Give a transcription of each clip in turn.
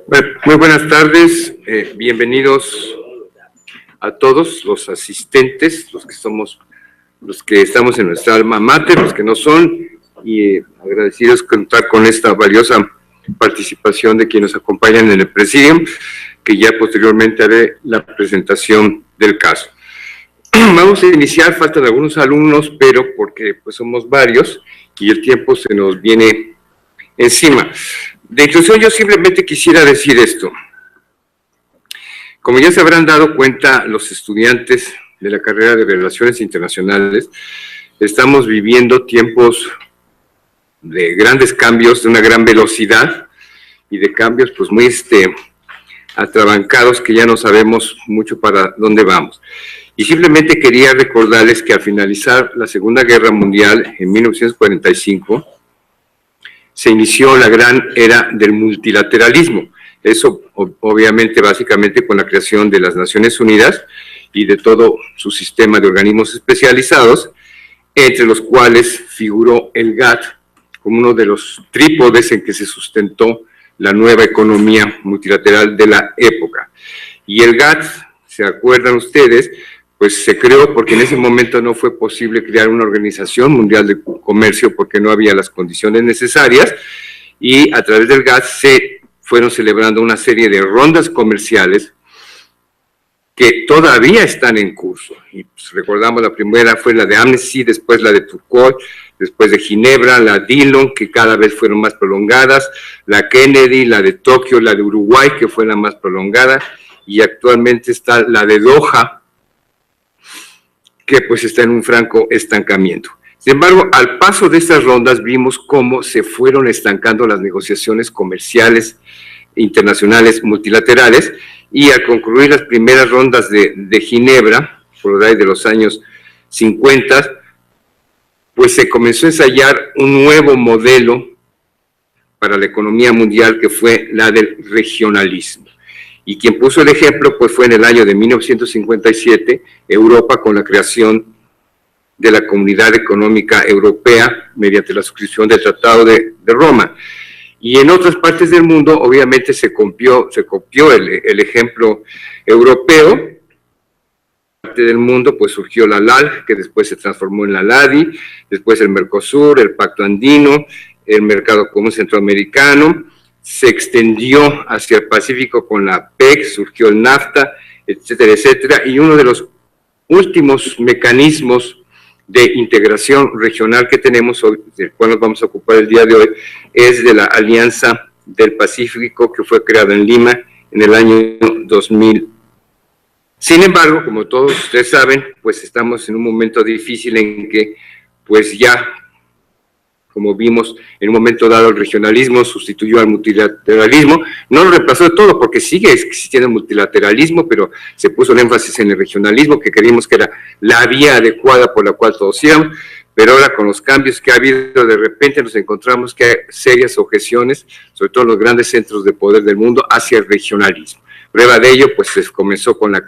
Bueno, muy buenas tardes, bienvenidos a todos los asistentes, los que estamos en nuestra alma mater, los que no son, y agradecidos contar con esta valiosa participación de quienes nos acompañan en el presidium, que ya posteriormente haré la presentación del caso. Vamos a iniciar, faltan algunos alumnos, pero porque pues somos varios y el tiempo se nos viene encima. De introducción, yo simplemente quisiera decir esto. Como ya se habrán dado cuenta los estudiantes de la carrera de Relaciones Internacionales, estamos viviendo tiempos de grandes cambios, de una gran velocidad y de cambios pues muy atrabancados que ya no sabemos mucho para dónde vamos. Y simplemente quería recordarles que al finalizar la Segunda Guerra Mundial en 1945, se inició la gran era del multilateralismo. Eso, obviamente, básicamente con la creación de las Naciones Unidas y de todo su sistema de organismos especializados, entre los cuales figuró el GATT como uno de los trípodes en que se sustentó la nueva economía multilateral de la época. Y el GATT, ¿se acuerdan ustedes?, pues se creó porque en ese momento no fue posible crear una organización mundial de comercio porque no había las condiciones necesarias, y a través del GATT se fueron celebrando una serie de rondas comerciales que todavía están en curso. Y pues, recordamos, la primera fue la de Amnesty, después la de Turquoise, después de Ginebra, la Dillon, que cada vez fueron más prolongadas, la Kennedy, la de Tokio, la de Uruguay, que fue la más prolongada, y actualmente está la de Doha, que pues está en un franco estancamiento. Sin embargo, al paso de estas rondas vimos cómo se fueron estancando las negociaciones comerciales internacionales multilaterales, y al concluir las primeras rondas de Ginebra, por ahí de los años 50, pues se comenzó a ensayar un nuevo modelo para la economía mundial que fue la del regionalismo. Y quien puso el ejemplo pues fue en el año de 1957 Europa, con la creación de la Comunidad Económica Europea mediante la suscripción del Tratado de Roma. Y en otras partes del mundo obviamente se copió el ejemplo europeo. En parte del mundo pues surgió la LAL, que después se transformó en la LADI, después el Mercosur, el Pacto Andino, el Mercado Común Centroamericano, se extendió hacia el Pacífico con la PEC, surgió el NAFTA, etcétera, etcétera, y uno de los últimos mecanismos de integración regional que tenemos, del cual nos vamos a ocupar el día de hoy, es de la Alianza del Pacífico, que fue creada en Lima en el año 2000. Sin embargo, como todos ustedes saben, pues estamos en un momento difícil en que, pues ya, como vimos, en un momento dado el regionalismo sustituyó al multilateralismo, no lo reemplazó de todo porque sigue existiendo el multilateralismo, pero se puso el énfasis en el regionalismo, que creímos que era la vía adecuada por la cual todos íbamos, pero ahora con los cambios que ha habido, de repente nos encontramos que hay serias objeciones, sobre todo en los grandes centros de poder del mundo, hacia el regionalismo. Prueba de ello, pues se comenzó con la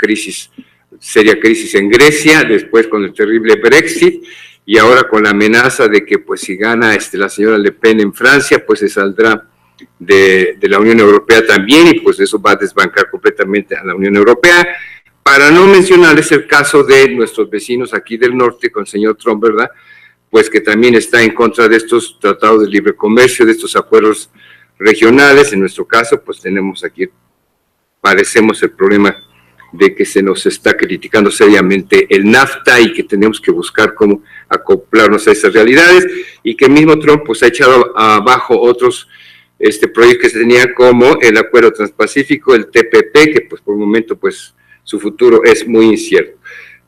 seria crisis en Grecia, después con el terrible Brexit, y ahora con la amenaza de que pues si gana la señora Le Pen en Francia, pues se saldrá de la Unión Europea también, y pues eso va a desbancar completamente a la Unión Europea, para no mencionarles el caso de nuestros vecinos aquí del norte, con el señor Trump, ¿verdad?, pues que también está en contra de estos tratados de libre comercio, de estos acuerdos regionales. En nuestro caso, pues tenemos aquí, padecemos el problema de que se nos está criticando seriamente el NAFTA y que tenemos que buscar cómo acoplarnos a esas realidades, y que el mismo Trump pues ha echado abajo otros proyectos que se tenían, como el Acuerdo Transpacífico, el TPP, que pues por el momento pues su futuro es muy incierto.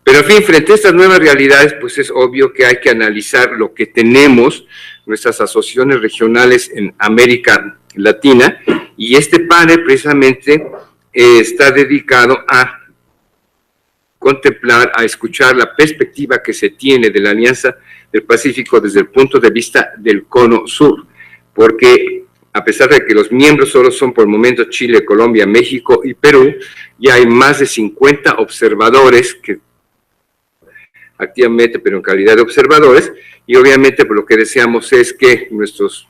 Pero en fin, frente a estas nuevas realidades pues es obvio que hay que analizar lo que tenemos, nuestras asociaciones regionales en América Latina, y este panel precisamente está dedicado a contemplar, a escuchar la perspectiva que se tiene de la Alianza del Pacífico desde el punto de vista del Cono Sur, porque a pesar de que los miembros solo son por el momento Chile, Colombia, México y Perú, ya hay más de 50 observadores que activamente, pero en calidad de observadores, y obviamente pues, lo que deseamos es que nuestros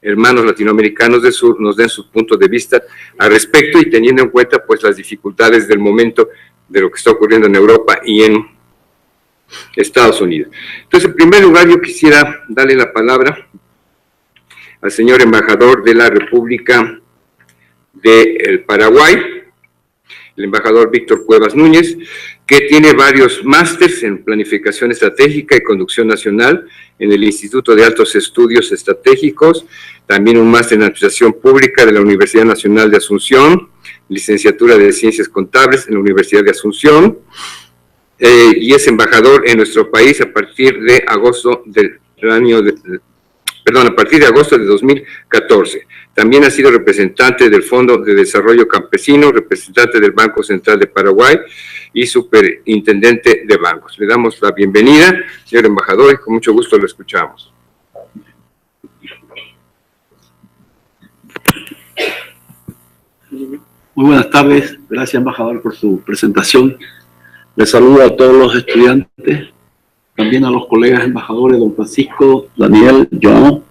hermanos latinoamericanos del sur nos den su punto de vista al respecto y teniendo en cuenta pues las dificultades del momento de lo que está ocurriendo en Europa y en Estados Unidos. Entonces, en primer lugar, yo quisiera darle la palabra al señor embajador de la República del Paraguay, el embajador Víctor Cuevas Núñez, que tiene varios másters en planificación estratégica y conducción nacional en el Instituto de Altos Estudios Estratégicos, también un máster en administración pública de la Universidad Nacional de Asunción, licenciatura de Ciencias Contables en la Universidad de Asunción, y es embajador en nuestro país a partir de agosto a partir de agosto de 2014. También ha sido representante del Fondo de Desarrollo Campesino, representante del Banco Central de Paraguay y superintendente de bancos. Le damos la bienvenida, señor embajador, y con mucho gusto lo escuchamos. Muy buenas tardes, gracias embajador por su presentación. Les saludo a todos los estudiantes, también a los colegas embajadores, don Francisco, Daniel, Joan.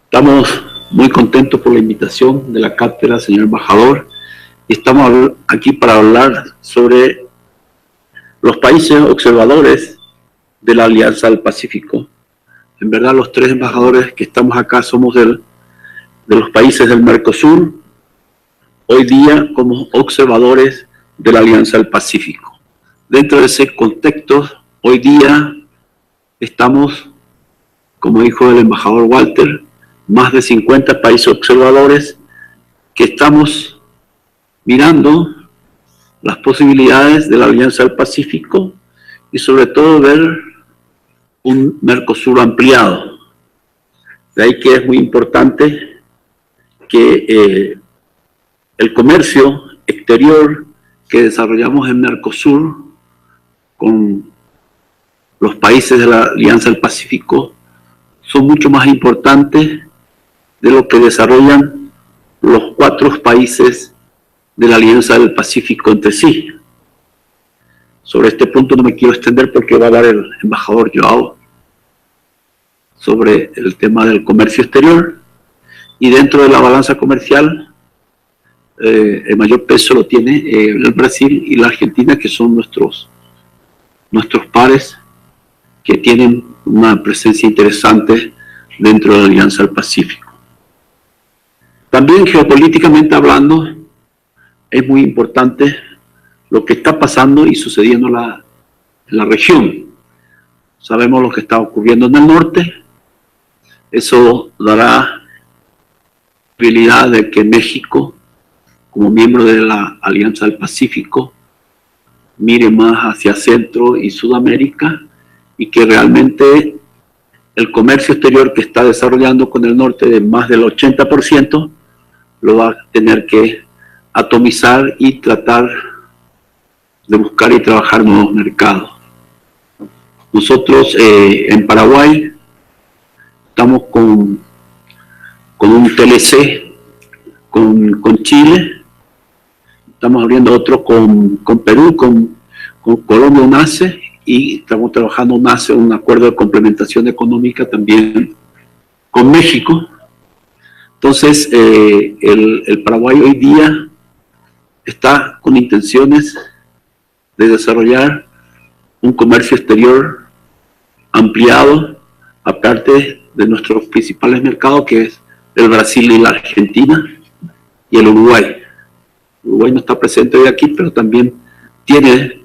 Estamos muy contentos por la invitación de la cátedra, señor embajador, y estamos aquí para hablar sobre los países observadores de la Alianza del Pacífico. En verdad, los tres embajadores que estamos acá somos de los países del Mercosur, hoy día como observadores de la Alianza del Pacífico. Dentro de ese contexto, hoy día estamos, como dijo el embajador Walter, más de 50 países observadores que estamos mirando las posibilidades de la Alianza del Pacífico y sobre todo ver un Mercosur ampliado. De ahí que es muy importante que el comercio exterior que desarrollamos en Mercosur con los países de la Alianza del Pacífico son mucho más importantes de lo que desarrollan los 4 países de la Alianza del Pacífico entre sí. Sobre este punto no me quiero extender porque va a hablar el embajador Joao sobre el tema del comercio exterior, y dentro de la balanza comercial el mayor peso lo tiene el Brasil y la Argentina, que son nuestros pares que tienen una presencia interesante dentro de la Alianza del Pacífico. También geopolíticamente hablando, es muy importante lo que está pasando y sucediendo en la región. Sabemos lo que está ocurriendo en el norte. Eso dará posibilidad de que México, como miembro de la Alianza del Pacífico, mire más hacia Centro y Sudamérica, y que realmente el comercio exterior que está desarrollando con el norte de más del 80% lo va a tener que atomizar y tratar de buscar y trabajar nuevos mercados. Nosotros en Paraguay estamos con un TLC con Chile, estamos abriendo otro con Perú, con Colombia, un ACE, y estamos trabajando un acuerdo de complementación económica también con México. Entonces, el Paraguay hoy día está con intenciones de desarrollar un comercio exterior ampliado, aparte de nuestros principales mercados, que es el Brasil y la Argentina, y el Uruguay. Uruguay no está presente hoy aquí, pero también tiene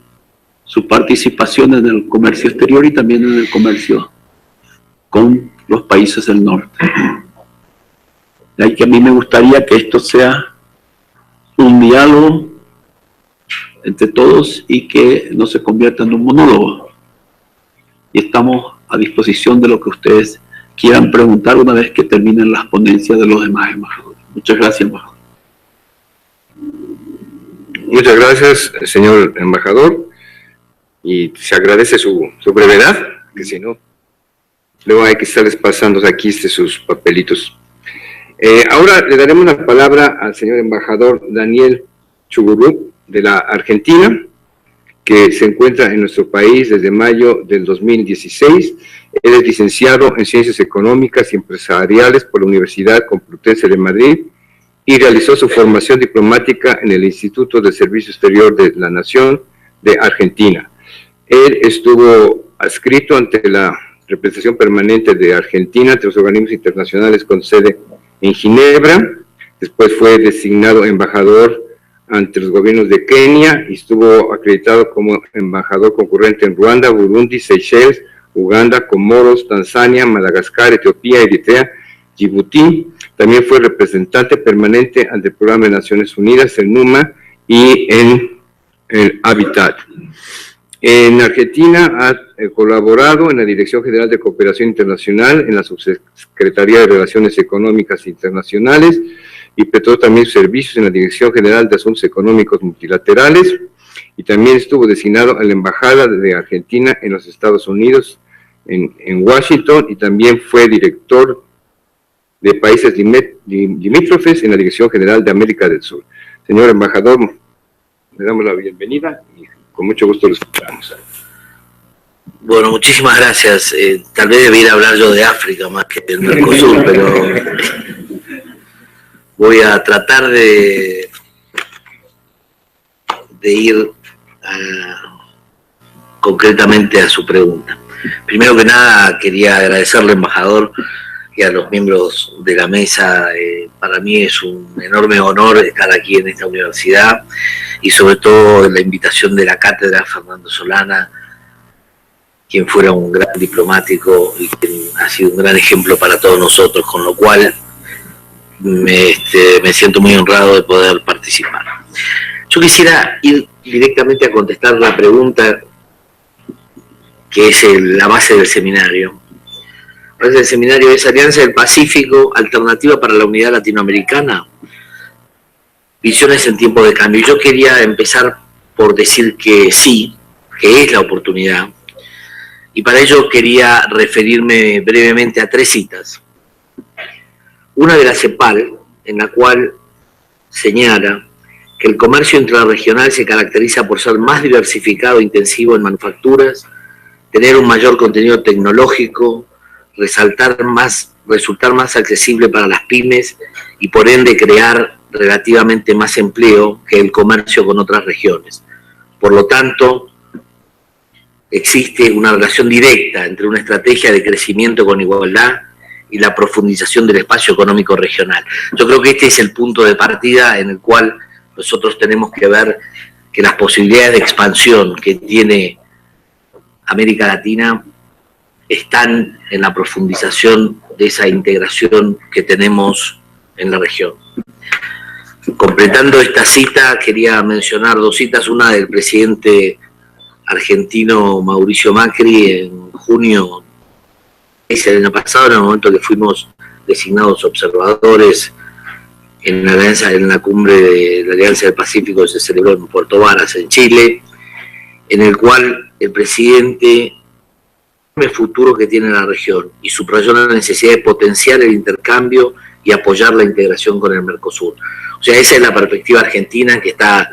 su participación en el comercio exterior y también en el comercio con los países del norte. De ahí que a mí me gustaría que esto sea un diálogo entre todos y que no se convierta en un monólogo. Y estamos a disposición de lo que ustedes quieran preguntar una vez que terminen las ponencias de los demás embajadores. Muchas gracias, embajador. Muchas gracias, señor embajador, y se agradece su brevedad, que si no, luego hay que estarles pasando aquí sus papelitos. Ahora le daremos la palabra al señor embajador Daniel Chugurú, de la Argentina, que se encuentra en nuestro país desde mayo del 2016. Él es licenciado en Ciencias Económicas y Empresariales por la Universidad Complutense de Madrid y realizó su formación diplomática en el Instituto de Servicio Exterior de la Nación de Argentina. Él estuvo adscrito ante la representación permanente de Argentina ante los organismos internacionales con sede en Ginebra. Después fue designado embajador ante los gobiernos de Kenia y estuvo acreditado como embajador concurrente en Ruanda, Burundi, Seychelles, Uganda, Comoros, Tanzania, Madagascar, Etiopía, Eritrea, Djibouti. También fue representante permanente ante el Programa de Naciones Unidas, el NUMA, y en el Habitat. En Argentina ha colaborado en la Dirección General de Cooperación Internacional, en la Subsecretaría de Relaciones Económicas Internacionales, y prestó también servicios en la Dirección General de Asuntos Económicos Multilaterales, y también estuvo designado a la Embajada de Argentina en los Estados Unidos, en Washington, y también fue director de países limítrofes en la Dirección General de América del Sur. Señor embajador, le damos la bienvenida y con mucho gusto lo escuchamos. Bueno, muchísimas gracias. Tal vez debiera hablar yo de África más que del Mercosur, pero voy a tratar de ir concretamente a su pregunta. Primero que nada, quería agradecerle, embajador, y a los miembros de la mesa. Para mí es un enorme honor estar aquí en esta universidad y sobre todo en la invitación de la cátedra Fernando Solana, quien fuera un gran diplomático y quien ha sido un gran ejemplo para todos nosotros, con lo cual me siento muy honrado de poder participar. Yo quisiera ir directamente a contestar la pregunta que es la base del seminario. La base del seminario es Alianza del Pacífico, alternativa para la unidad latinoamericana, visiones en tiempo de cambio. Yo quería empezar por decir que sí, que es la oportunidad, y para ello quería referirme brevemente a 3 citas. Una de la CEPAL, en la cual señala que el comercio intrarregional se caracteriza por ser más diversificado e intensivo en manufacturas, tener un mayor contenido tecnológico, resultar más accesible para las pymes y por ende crear relativamente más empleo que el comercio con otras regiones. Por lo tanto, existe una relación directa entre una estrategia de crecimiento con igualdad y la profundización del espacio económico regional. Yo creo que este es el punto de partida en el cual nosotros tenemos que ver que las posibilidades de expansión que tiene América Latina están en la profundización de esa integración que tenemos en la región. Completando esta cita, quería mencionar 2 citas, una del presidente argentino Mauricio Macri en junio del año pasado, en el momento que fuimos designados observadores en la cumbre de la Alianza del Pacífico que se celebró en Puerto Varas, en Chile, en el cual el presidente el futuro que tiene la región y subrayó la necesidad de potenciar el intercambio y apoyar la integración con el Mercosur. O sea, esa es la perspectiva argentina que está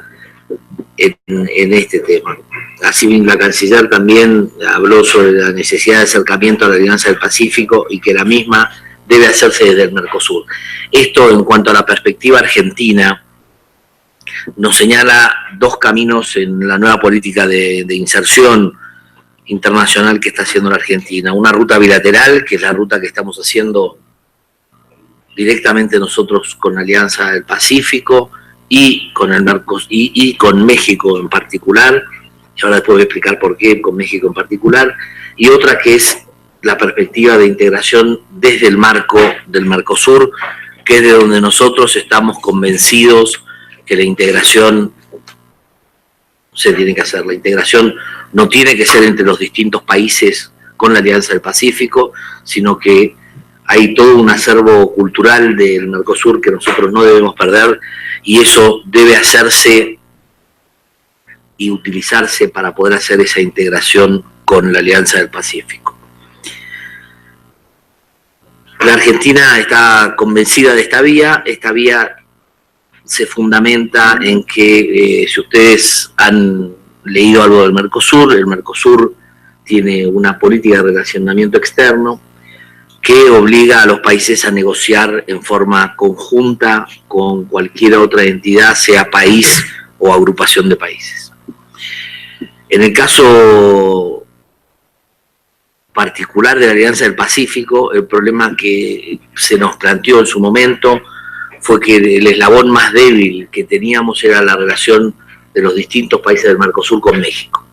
en este tema. Así la canciller también habló sobre la necesidad de acercamiento a la Alianza del Pacífico y que la misma debe hacerse desde el Mercosur. Esto, en cuanto a la perspectiva argentina, nos señala 2 caminos en la nueva política de inserción internacional que está haciendo la Argentina. Una ruta bilateral, que es la ruta que estamos haciendo directamente nosotros con la Alianza del Pacífico y con el Mercosur y con México en particular, y ahora después voy a explicar por qué con México en particular, y otra que es la perspectiva de integración desde el marco del Mercosur, que es de donde nosotros estamos convencidos que la integración se tiene que hacer. La integración no tiene que ser entre los distintos países con la Alianza del Pacífico, sino que hay todo un acervo cultural del Mercosur que nosotros no debemos perder, y eso debe hacerse y utilizarse para poder hacer esa integración con la Alianza del Pacífico. La Argentina está convencida de esta vía se fundamenta en que si ustedes han leído algo del Mercosur. El Mercosur tiene una política de relacionamiento externo que obliga a los países a negociar en forma conjunta con cualquier otra entidad, sea país o agrupación de países. En el caso particular de la Alianza del Pacífico, el problema que se nos planteó en su momento fue que el eslabón más débil que teníamos era la relación de los distintos países del Mercosur con México.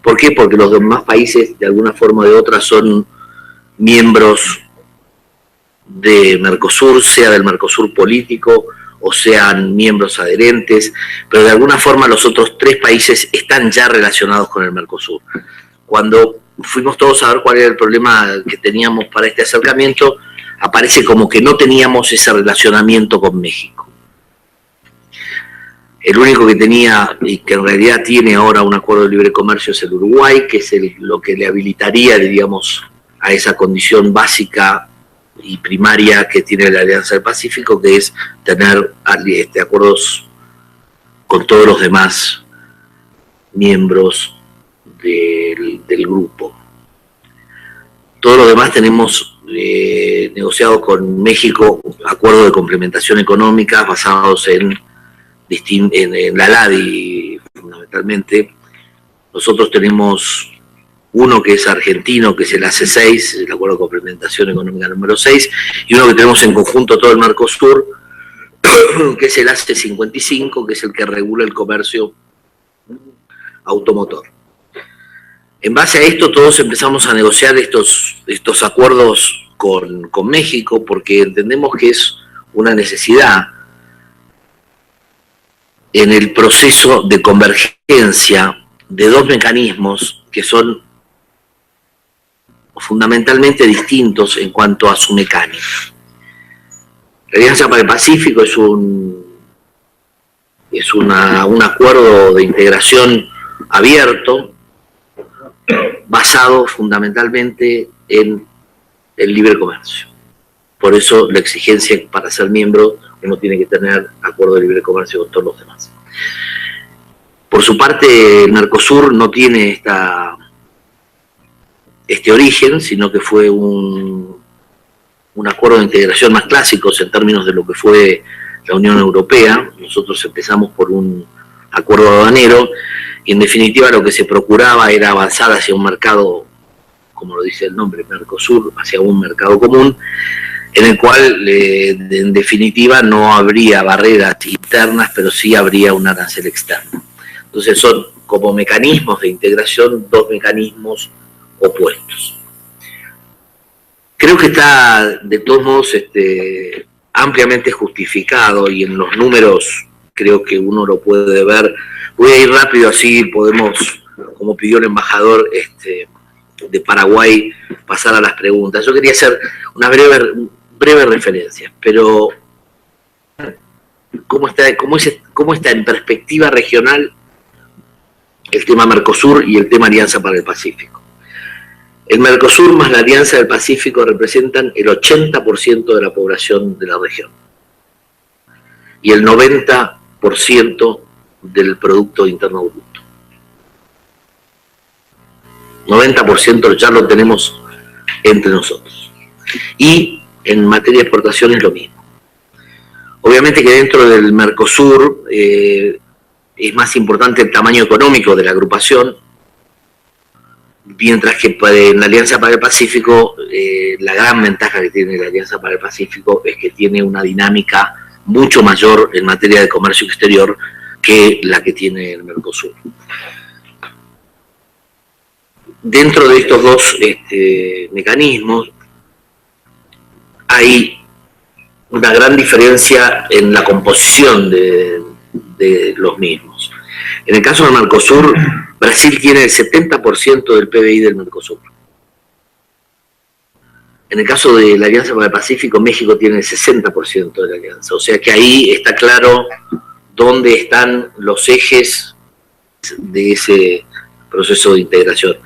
¿Por qué? Porque los demás países, de alguna forma o de otra, son miembros de Mercosur, sea del Mercosur político o sean miembros adherentes, pero de alguna forma los otros 3 países están ya relacionados con el Mercosur. Cuando fuimos todos a ver cuál era el problema que teníamos para este acercamiento, aparece como que no teníamos ese relacionamiento con México. El único que tenía, y que en realidad tiene ahora un acuerdo de libre comercio, es el Uruguay, que es lo que le habilitaría, diríamos, a esa condición básica y primaria que tiene la Alianza del Pacífico, que es tener acuerdos con todos los demás miembros del grupo. Todos los demás tenemos negociado con México acuerdos de complementación económica basados en la LADI, fundamentalmente. Nosotros tenemos uno que es argentino, que es el AC6, el Acuerdo de Complementación Económica número 6, y uno que tenemos en conjunto todo el Mercosur, que es el AC55, que es el que regula el comercio automotor. En base a esto, todos empezamos a negociar estos acuerdos con México, porque entendemos que es una necesidad en el proceso de convergencia de 2 mecanismos que son fundamentalmente distintos en cuanto a su mecánica. La Alianza para el Pacífico es un acuerdo de integración abierto, basado fundamentalmente en el libre comercio. Por eso la exigencia para ser miembro, uno tiene que tener acuerdo de libre comercio con todos los demás. Por su parte, el Mercosur no tiene este origen, sino que fue un acuerdo de integración más clásicos en términos de lo que fue la Unión Europea. Nosotros empezamos por un acuerdo aduanero y en definitiva lo que se procuraba era avanzar hacia un mercado, como lo dice el nombre, Mercosur, hacia un mercado común, en el cual en definitiva no habría barreras internas, pero sí habría un arancel externo. Entonces son como mecanismos de integración 2 mecanismos opuestos. Creo que está de todos modos ampliamente justificado, y en los números creo que uno lo puede ver. Voy a ir rápido, así podemos, como pidió el embajador de Paraguay, pasar a las preguntas. Yo quería hacer una breve referencia, pero ¿cómo está en perspectiva regional el tema Mercosur y el tema Alianza para el Pacífico? El Mercosur más la Alianza del Pacífico representan el 80% de la población de la región y el 90% del Producto Interno Bruto. 90% ya lo tenemos entre nosotros. Y en materia de exportación es lo mismo. Obviamente que dentro del Mercosur es más importante el tamaño económico de la agrupación, mientras que en la Alianza para el Pacífico, la gran ventaja que tiene la Alianza para el Pacífico es que tiene una dinámica mucho mayor en materia de comercio exterior que la que tiene el Mercosur. Dentro de estos 2 mecanismos hay una gran diferencia en la composición de los mismos. En el caso del Mercosur, Brasil tiene el 70% del PBI del Mercosur. En el caso de la Alianza para el Pacífico, México tiene el 60% de la alianza. O sea que ahí está claro dónde están los ejes de ese proceso de integración.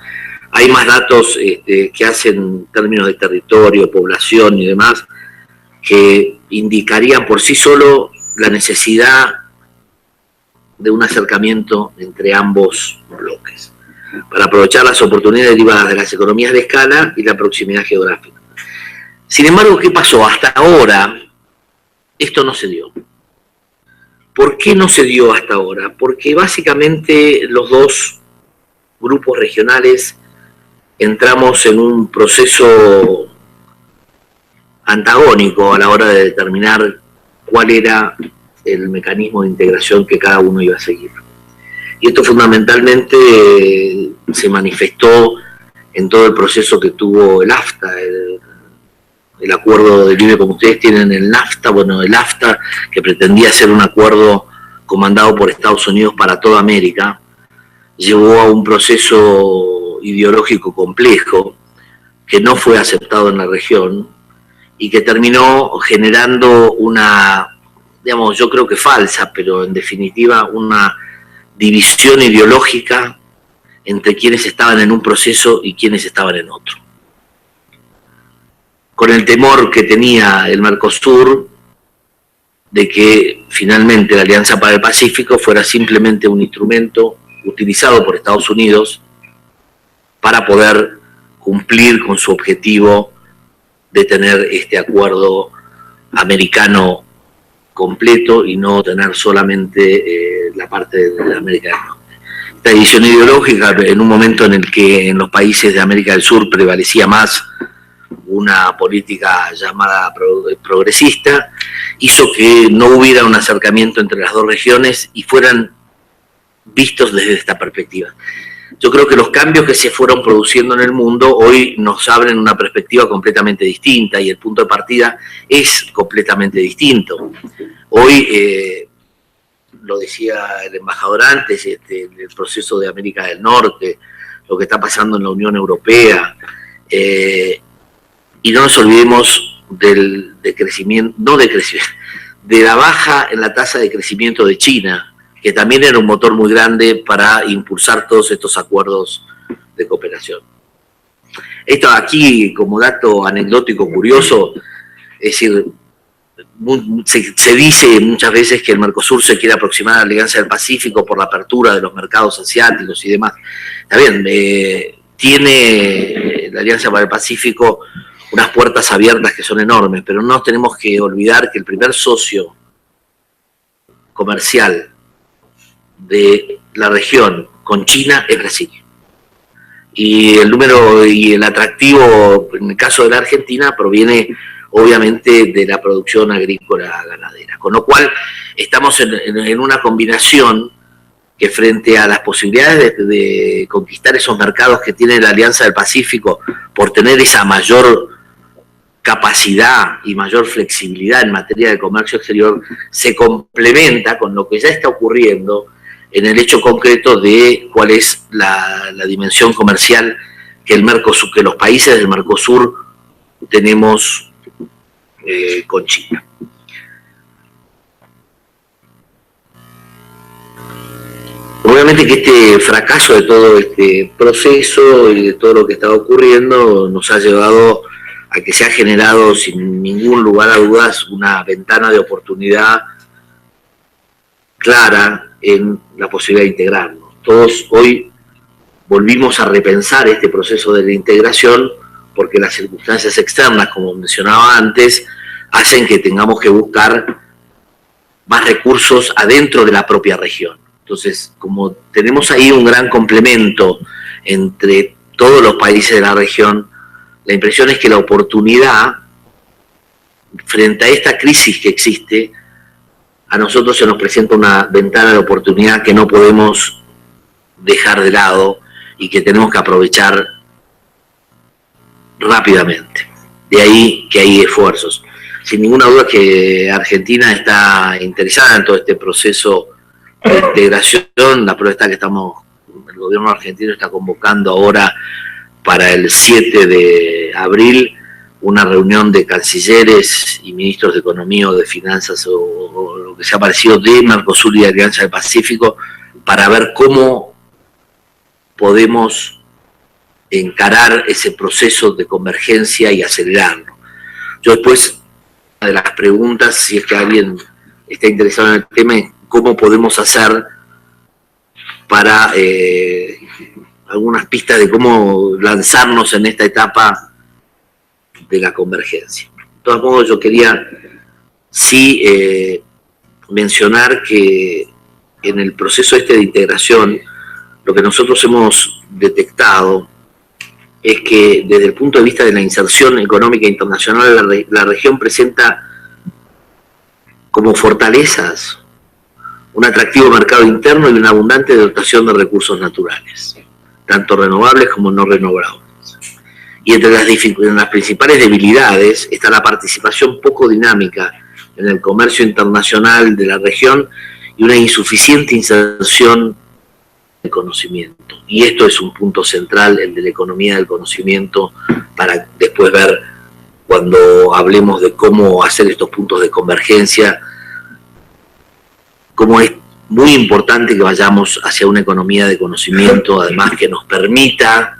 Hay más datos que hacen en términos de territorio, población y demás, que indicarían por sí solo la necesidad de un acercamiento entre ambos bloques, para aprovechar las oportunidades derivadas de las economías de escala y la proximidad geográfica. Sin embargo, ¿qué pasó? Hasta ahora esto no se dio. ¿Por qué no se dio hasta ahora? Porque básicamente los dos grupos regionales entramos en un proceso antagónico a la hora de determinar cuál era el mecanismo de integración que cada uno iba a seguir. Y esto fundamentalmente se manifestó en todo el proceso que tuvo el AFTA, el acuerdo de libre, como ustedes tienen el NAFTA, bueno, el AFTA, que pretendía ser un acuerdo comandado por Estados Unidos para toda América, llevó a un proceso ideológico complejo que no fue aceptado en la región y que terminó generando una, digamos, yo creo que falsa, pero en definitiva una división ideológica entre quienes estaban en un proceso y quienes estaban en otro. Con el temor que tenía el Mercosur de que finalmente la Alianza para el Pacífico fuera simplemente un instrumento utilizado por Estados Unidos para poder cumplir con su objetivo de tener este acuerdo americano completo y no tener solamente la parte de América del Norte. Esta división ideológica, en un momento en el que en los países de América del Sur prevalecía más una política llamada progresista, hizo que no hubiera un acercamiento entre las dos regiones y fueran vistos desde esta perspectiva. Yo creo que los cambios que se fueron produciendo en el mundo hoy nos abren una perspectiva completamente distinta y el punto de partida es completamente distinto. Hoy, lo decía el embajador antes, el proceso de América del Norte, lo que está pasando en la Unión Europea, y no nos olvidemos de la baja en la tasa de crecimiento de China, que también era un motor muy grande para impulsar todos estos acuerdos de cooperación. Esto aquí, como dato anecdótico curioso, es decir, se dice muchas veces que el Mercosur se quiere aproximar a la Alianza del Pacífico por la apertura de los mercados asiáticos y demás. Está bien, tiene la Alianza para el Pacífico unas puertas abiertas que son enormes, pero no tenemos que olvidar que el primer socio comercial de la región con China es Brasil. Y el número y el atractivo, en el caso de la Argentina, proviene obviamente de la producción agrícola ganadera. Con lo cual, estamos en una combinación que frente a las posibilidades de conquistar esos mercados que tiene la Alianza del Pacífico por tener esa mayor capacidad y mayor flexibilidad en materia de comercio exterior, se complementa con lo que ya está ocurriendo en el hecho concreto de cuál es la dimensión comercial que el Mercosur, que los países del Mercosur tenemos con China. Obviamente que este fracaso de todo este proceso y de todo lo que está ocurriendo nos ha llevado a que se ha generado sin ningún lugar a dudas una ventana de oportunidad clara en la posibilidad de integrarnos. Todos hoy volvimos a repensar este proceso de la integración porque las circunstancias externas, como mencionaba antes, hacen que tengamos que buscar más recursos adentro de la propia región. Entonces, como tenemos ahí un gran complemento entre todos los países de la región, la impresión es que la oportunidad, frente a esta crisis que existe, a nosotros se nos presenta una ventana de oportunidad que no podemos dejar de lado y que tenemos que aprovechar rápidamente. De ahí que hay esfuerzos. Sin ninguna duda que Argentina está interesada en todo este proceso de integración. La prueba está que el gobierno argentino está convocando ahora para el 7 de abril una reunión de cancilleres y ministros de Economía o de Finanzas o lo que sea parecido de Mercosur y de Alianza del Pacífico para ver cómo podemos encarar ese proceso de convergencia y acelerarlo. Yo después, una de las preguntas, si es que alguien está interesado en el tema, es cómo podemos hacer para algunas pistas de cómo lanzarnos en esta etapa de la convergencia. De todos modos, yo quería sí mencionar que en el proceso de integración, lo que nosotros hemos detectado es que desde el punto de vista de la inserción económica internacional, la región presenta como fortalezas un atractivo mercado interno y una abundante dotación de recursos naturales, tanto renovables como no renovables. Y entre las principales debilidades está la participación poco dinámica en el comercio internacional de la región y una insuficiente inserción de conocimiento. Y esto es un punto central, el de la economía del conocimiento, para después ver, cuando hablemos de cómo hacer estos puntos de convergencia, cómo es muy importante que vayamos hacia una economía de conocimiento, además que nos permita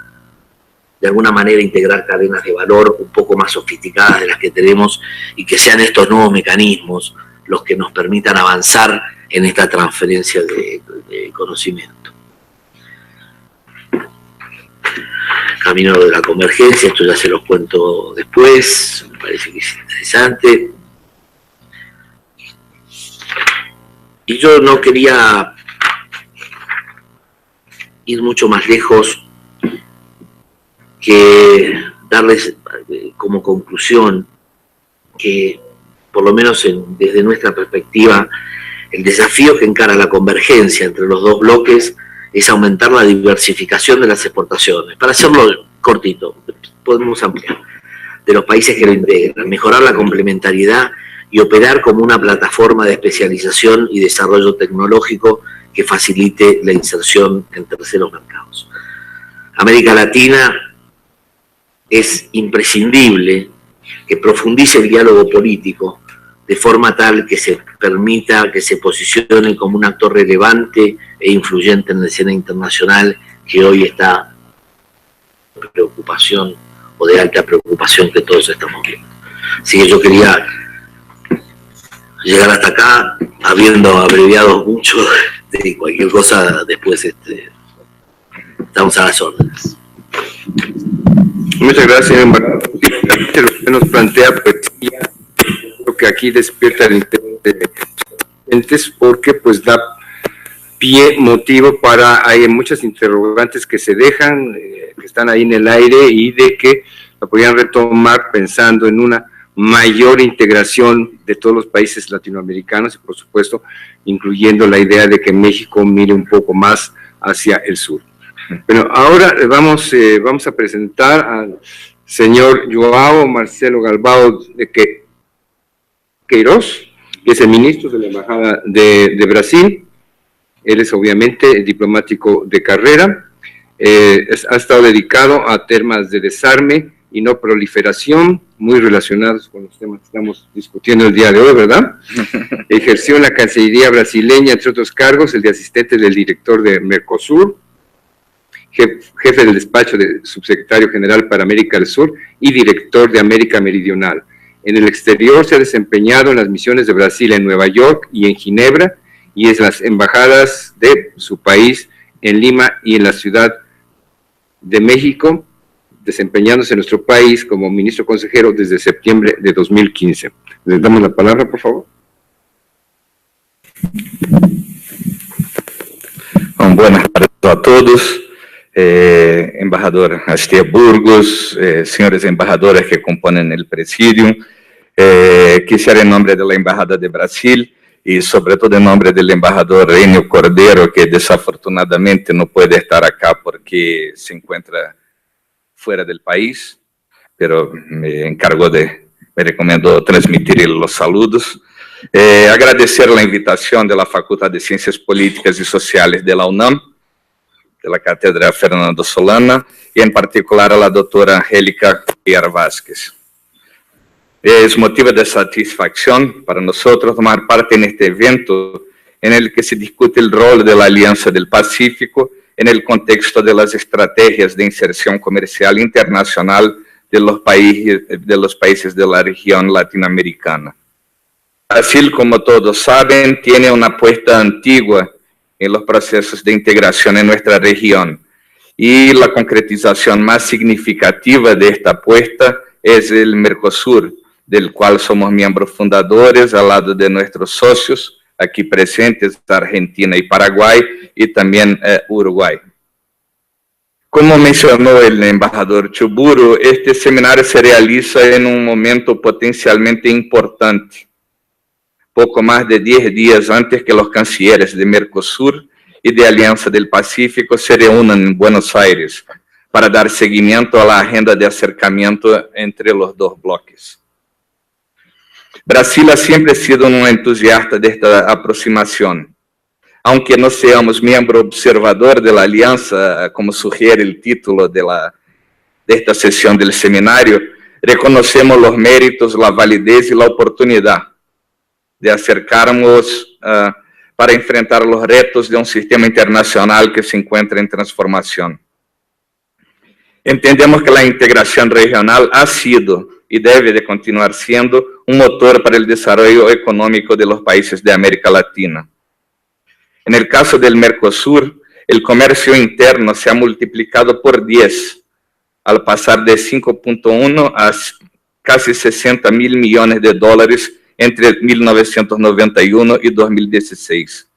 de alguna manera integrar cadenas de valor un poco más sofisticadas de las que tenemos y que sean estos nuevos mecanismos los que nos permitan avanzar en esta transferencia de conocimiento. Camino de la convergencia, esto ya se los cuento después, me parece que es interesante. Y yo no quería ir mucho más lejos que darles como conclusión que, por lo menos desde nuestra perspectiva, el desafío que encara la convergencia entre los dos bloques es aumentar la diversificación de las exportaciones. Para hacerlo cortito, podemos ampliar, de los países que lo integran, mejorar la complementariedad y operar como una plataforma de especialización y desarrollo tecnológico que facilite la inserción en terceros mercados. América Latina es imprescindible que profundice el diálogo político de forma tal que se permita que se posicione como un actor relevante e influyente en la escena internacional que hoy está de preocupación o de alta preocupación que todos estamos viendo. Así que yo quería llegar hasta acá, habiendo abreviado mucho de cualquier cosa, después estamos a las órdenes. Muchas gracias, embajador. Lo que nos plantea, pues, lo que aquí despierta el interés de los clientes, porque pues da pie, motivo para, hay muchas interrogantes que se dejan, que están ahí en el aire y de que la podrían retomar pensando en una mayor integración de todos los países latinoamericanos y por supuesto incluyendo la idea de que México mire un poco más hacia el sur. Bueno, ahora vamos a presentar al señor Joao Marcelo Galbao de Queiroz, que es el ministro de la Embajada de Brasil. Él es obviamente diplomático de carrera, ha estado dedicado a temas de desarme y no proliferación, muy relacionados con los temas que estamos discutiendo el día de hoy, ¿verdad? Ejerció en la Cancillería brasileña, entre otros cargos, el de asistente del director de Mercosur, jefe del despacho de subsecretario general para América del Sur y director de América Meridional. En el exterior se ha desempeñado en las misiones de Brasil en Nueva York y en Ginebra, y en las embajadas de su país en Lima y en la Ciudad de México, desempeñándose en nuestro país como ministro consejero desde septiembre de 2015. Les damos la palabra, por favor. Buenas tardes a todos. Embajador Astia Burgos, señores embajadores que componen el presidium, quisiera en nombre de la Embajada de Brasil y sobre todo en nombre del embajador Enio Cordero, que desafortunadamente no puede estar acá porque se encuentra fuera del país, pero me recomendó transmitir los saludos. Agradecer la invitación de la Facultad de Ciencias Políticas y Sociales de la UNAM, de la Cátedra Fernando Solana, y en particular a la doctora Angélica Cuellar Vázquez. Es motivo de satisfacción para nosotros tomar parte en este evento en el que se discute el rol de la Alianza del Pacífico en el contexto de las estrategias de inserción comercial internacional de los países de la región latinoamericana. Brasil, como todos saben, tiene una apuesta antigua en los procesos de integración en nuestra región. Y la concretización más significativa de esta apuesta es el Mercosur, del cual somos miembros fundadores al lado de nuestros socios aquí presentes, Argentina y Paraguay, y también Uruguay. Como mencionó el embajador Chuburu, este seminario se realiza en un momento potencialmente importante, poco más de 10 días antes que los cancilleres de Mercosur y de Alianza del Pacífico se reúnan en Buenos Aires para dar seguimiento a la agenda de acercamiento entre los dos bloques. Brasil ha siempre sido un entusiasta de esta aproximación. Aunque no seamos miembro observador de la alianza, como sugiere el título de esta sesión del seminario, reconocemos los méritos, la validez y la oportunidad de acercarnos para enfrentar los retos de un sistema internacional que se encuentra en transformación. Entendemos que la integración regional ha sido y debe de continuar siendo un motor para el desarrollo económico de los países de América Latina. En el caso del Mercosur, el comercio interno se ha multiplicado por 10, al pasar de 5.1 a casi 60 mil millones de dólares entre 1991 y 2016.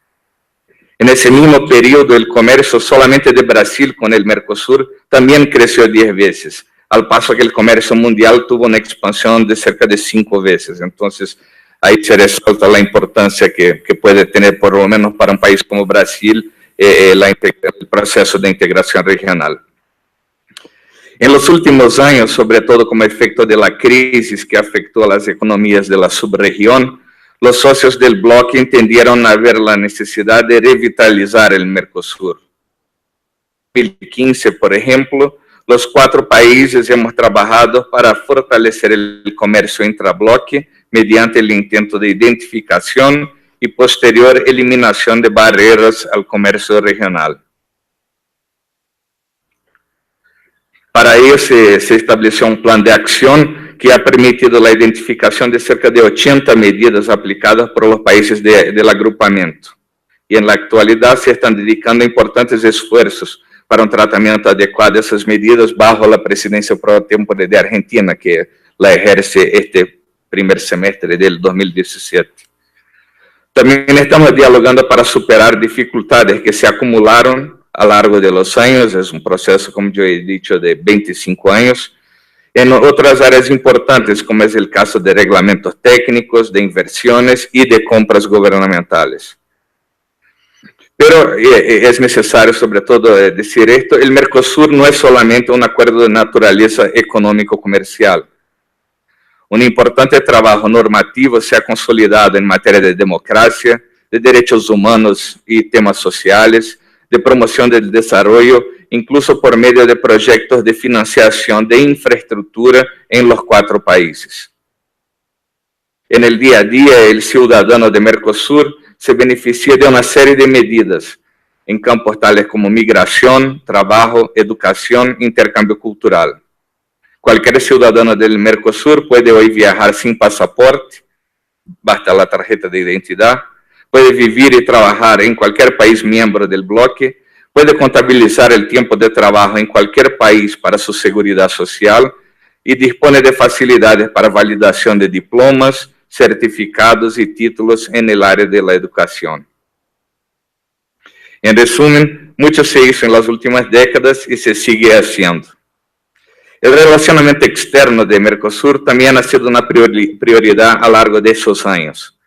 En ese mismo periodo, el comercio solamente de Brasil con el Mercosur también creció 10 veces, al paso que el comercio mundial tuvo una expansión de cerca de 5 veces. Entonces, ahí se resalta la importancia que puede tener, por lo menos para un país como Brasil, el proceso de integración regional. En los últimos años, sobre todo como efecto de la crisis que afectó a las economías de la subregión, los socios del bloque entendieron haber la necesidad de revitalizar el Mercosur. En 2015, por ejemplo, los 4 países hemos trabajado para fortalecer el comercio intrabloque mediante el intento de identificación y posterior eliminación de barreras al comercio regional. Para ello se estableció un plan de acción que ha permitido la identificación de cerca de 80 medidas aplicadas por los países del agrupamiento. Y en la actualidad se están dedicando importantes esfuerzos para un tratamiento adecuado de esas medidas bajo la presidencia pro tiempo de Argentina, que la ejerce este primer semestre del 2017. También estamos dialogando para superar dificultades que se acumularon a lo largo de los años. Es un proceso, como yo he dicho, de 25 años, en otras áreas importantes, como es el caso de reglamentos técnicos, de inversiones y de compras gubernamentales. Pero es necesario, sobre todo, decir esto: el Mercosur no es solamente un acuerdo de naturaleza económico-comercial. Un importante trabajo normativo se ha consolidado en materia de democracia, de derechos humanos y temas sociales, de promoción del desarrollo, incluso por medio de proyectos de financiación de infraestructura en los 4 países. En el día a día, el ciudadano de Mercosur se beneficia de una serie de medidas en campos tales como migración, trabajo, educación, intercambio cultural. Cualquier ciudadano del Mercosur puede hoy viajar sin pasaporte, basta la tarjeta de identidad, puede vivir y trabajar en cualquier país miembro del bloque, puede contabilizar el tiempo de trabajo en cualquier país para su seguridad social y dispone de facilidades para validación de diplomas, certificados y títulos en el área de la educación. En resumen, mucho se hizo en las últimas décadas y se sigue haciendo. El relacionamiento externo de Mercosur también ha sido una prioridad a lo largo de esos años.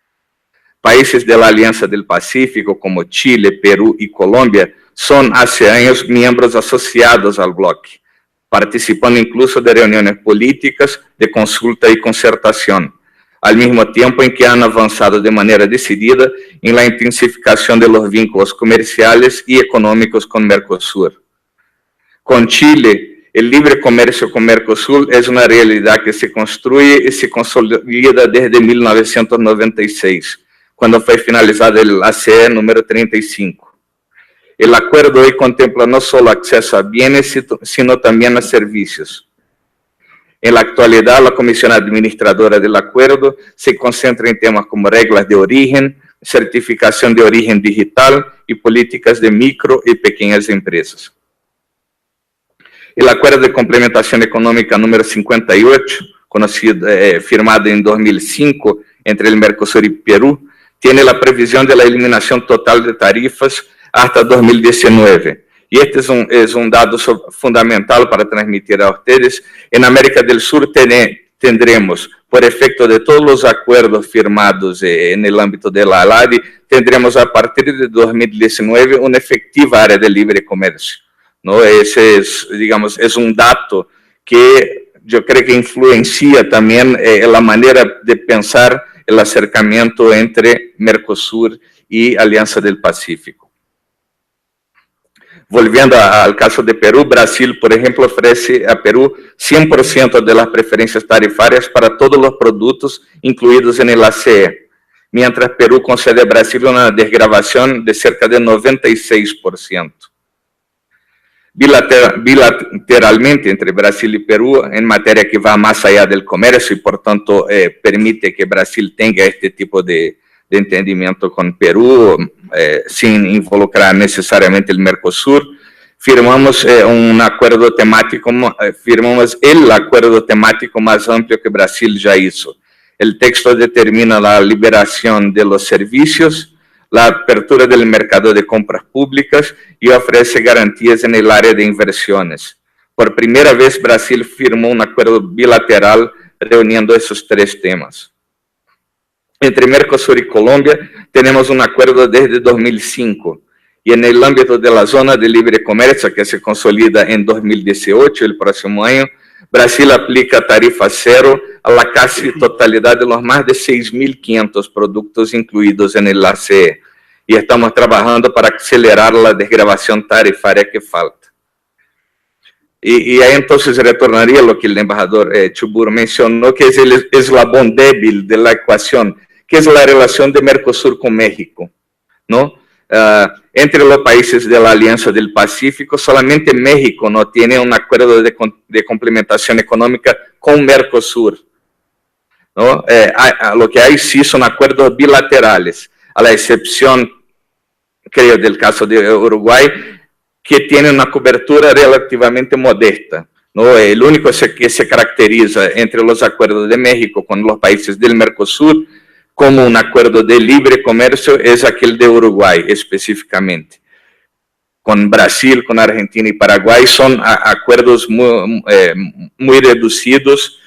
Países de la Alianza del Pacífico como Chile, Perú y Colombia son hace años miembros asociados al bloque, participando incluso de reuniones políticas, de consulta y concertación, al mismo tiempo en que han avanzado de manera decidida en la intensificación de los vínculos comerciales y económicos con Mercosur. Con Chile, el libre comercio con Mercosur es una realidad que se construye y se consolida desde 1996, cuando fue finalizado el ACE número 35. El acuerdo hoy contempla no solo acceso a bienes, sino también a servicios. En la actualidad, la Comisión Administradora del Acuerdo se concentra en temas como reglas de origen, certificación de origen digital y políticas de micro y pequeñas empresas. El Acuerdo de Complementación Económica número 58, firmado en 2005 entre el Mercosur y Perú, tiene la previsión de la eliminación total de tarifas hasta 2019. Y este es un dato fundamental para transmitir a ustedes. En América del Sur tendremos, por efecto de todos los acuerdos firmados en el ámbito de la ALADI, tendremos a partir de 2019 una efectiva área de libre comercio, ¿no? Ese es, digamos, es un dato que yo creo que influencia también la manera de pensar el acercamiento entre Mercosur y Alianza del Pacífico. Volviendo al caso de Perú, Brasil, por ejemplo, ofrece a Perú 100% de las preferencias tarifarias para todos los productos incluidos en el ACE, mientras Perú concede a Brasil una desgravación de cerca de 96%. Bilateralmente entre Brasil y Perú, en materia que va más allá del comercio y por tanto permite que Brasil tenga este tipo de entendimiento con Perú sin involucrar necesariamente el Mercosur, firmamos un acuerdo temático, firmamos el acuerdo temático más amplio que Brasil ya hizo. El texto determina la liberación de los servicios, la apertura del mercado de compras públicas y ofrece garantías en el área de inversiones. Por primera vez, Brasil firmó un acuerdo bilateral reuniendo esos tres temas. Entre Mercosur y Colombia tenemos un acuerdo desde 2005 y en el ámbito de la zona de libre comercio que se consolida en 2018, el próximo año, Brasil aplica tarifa cero a la casi totalidad de los más de 6.500 productos incluidos en el ACE y estamos trabajando para acelerar la desgravación tarifaria que falta. Y ahí entonces retornaría lo que el embajador Chubur mencionó, que es el eslabón débil de la ecuación, que es la relación de Mercosur con México, ¿no? Entre los países de la Alianza del Pacífico, solamente México no tiene un acuerdo de complementación económica con Mercosur, ¿no? Lo que hay sí son acuerdos bilaterales, a la excepción, creo, del caso de Uruguay, que tiene una cobertura relativamente modesta, ¿no? El único que se caracteriza entre los acuerdos de México con los países del Mercosur como un acuerdo de libre comercio es aquel de Uruguay específicamente. Con Brasil, con Argentina y Paraguay son acuerdos muy reducidos.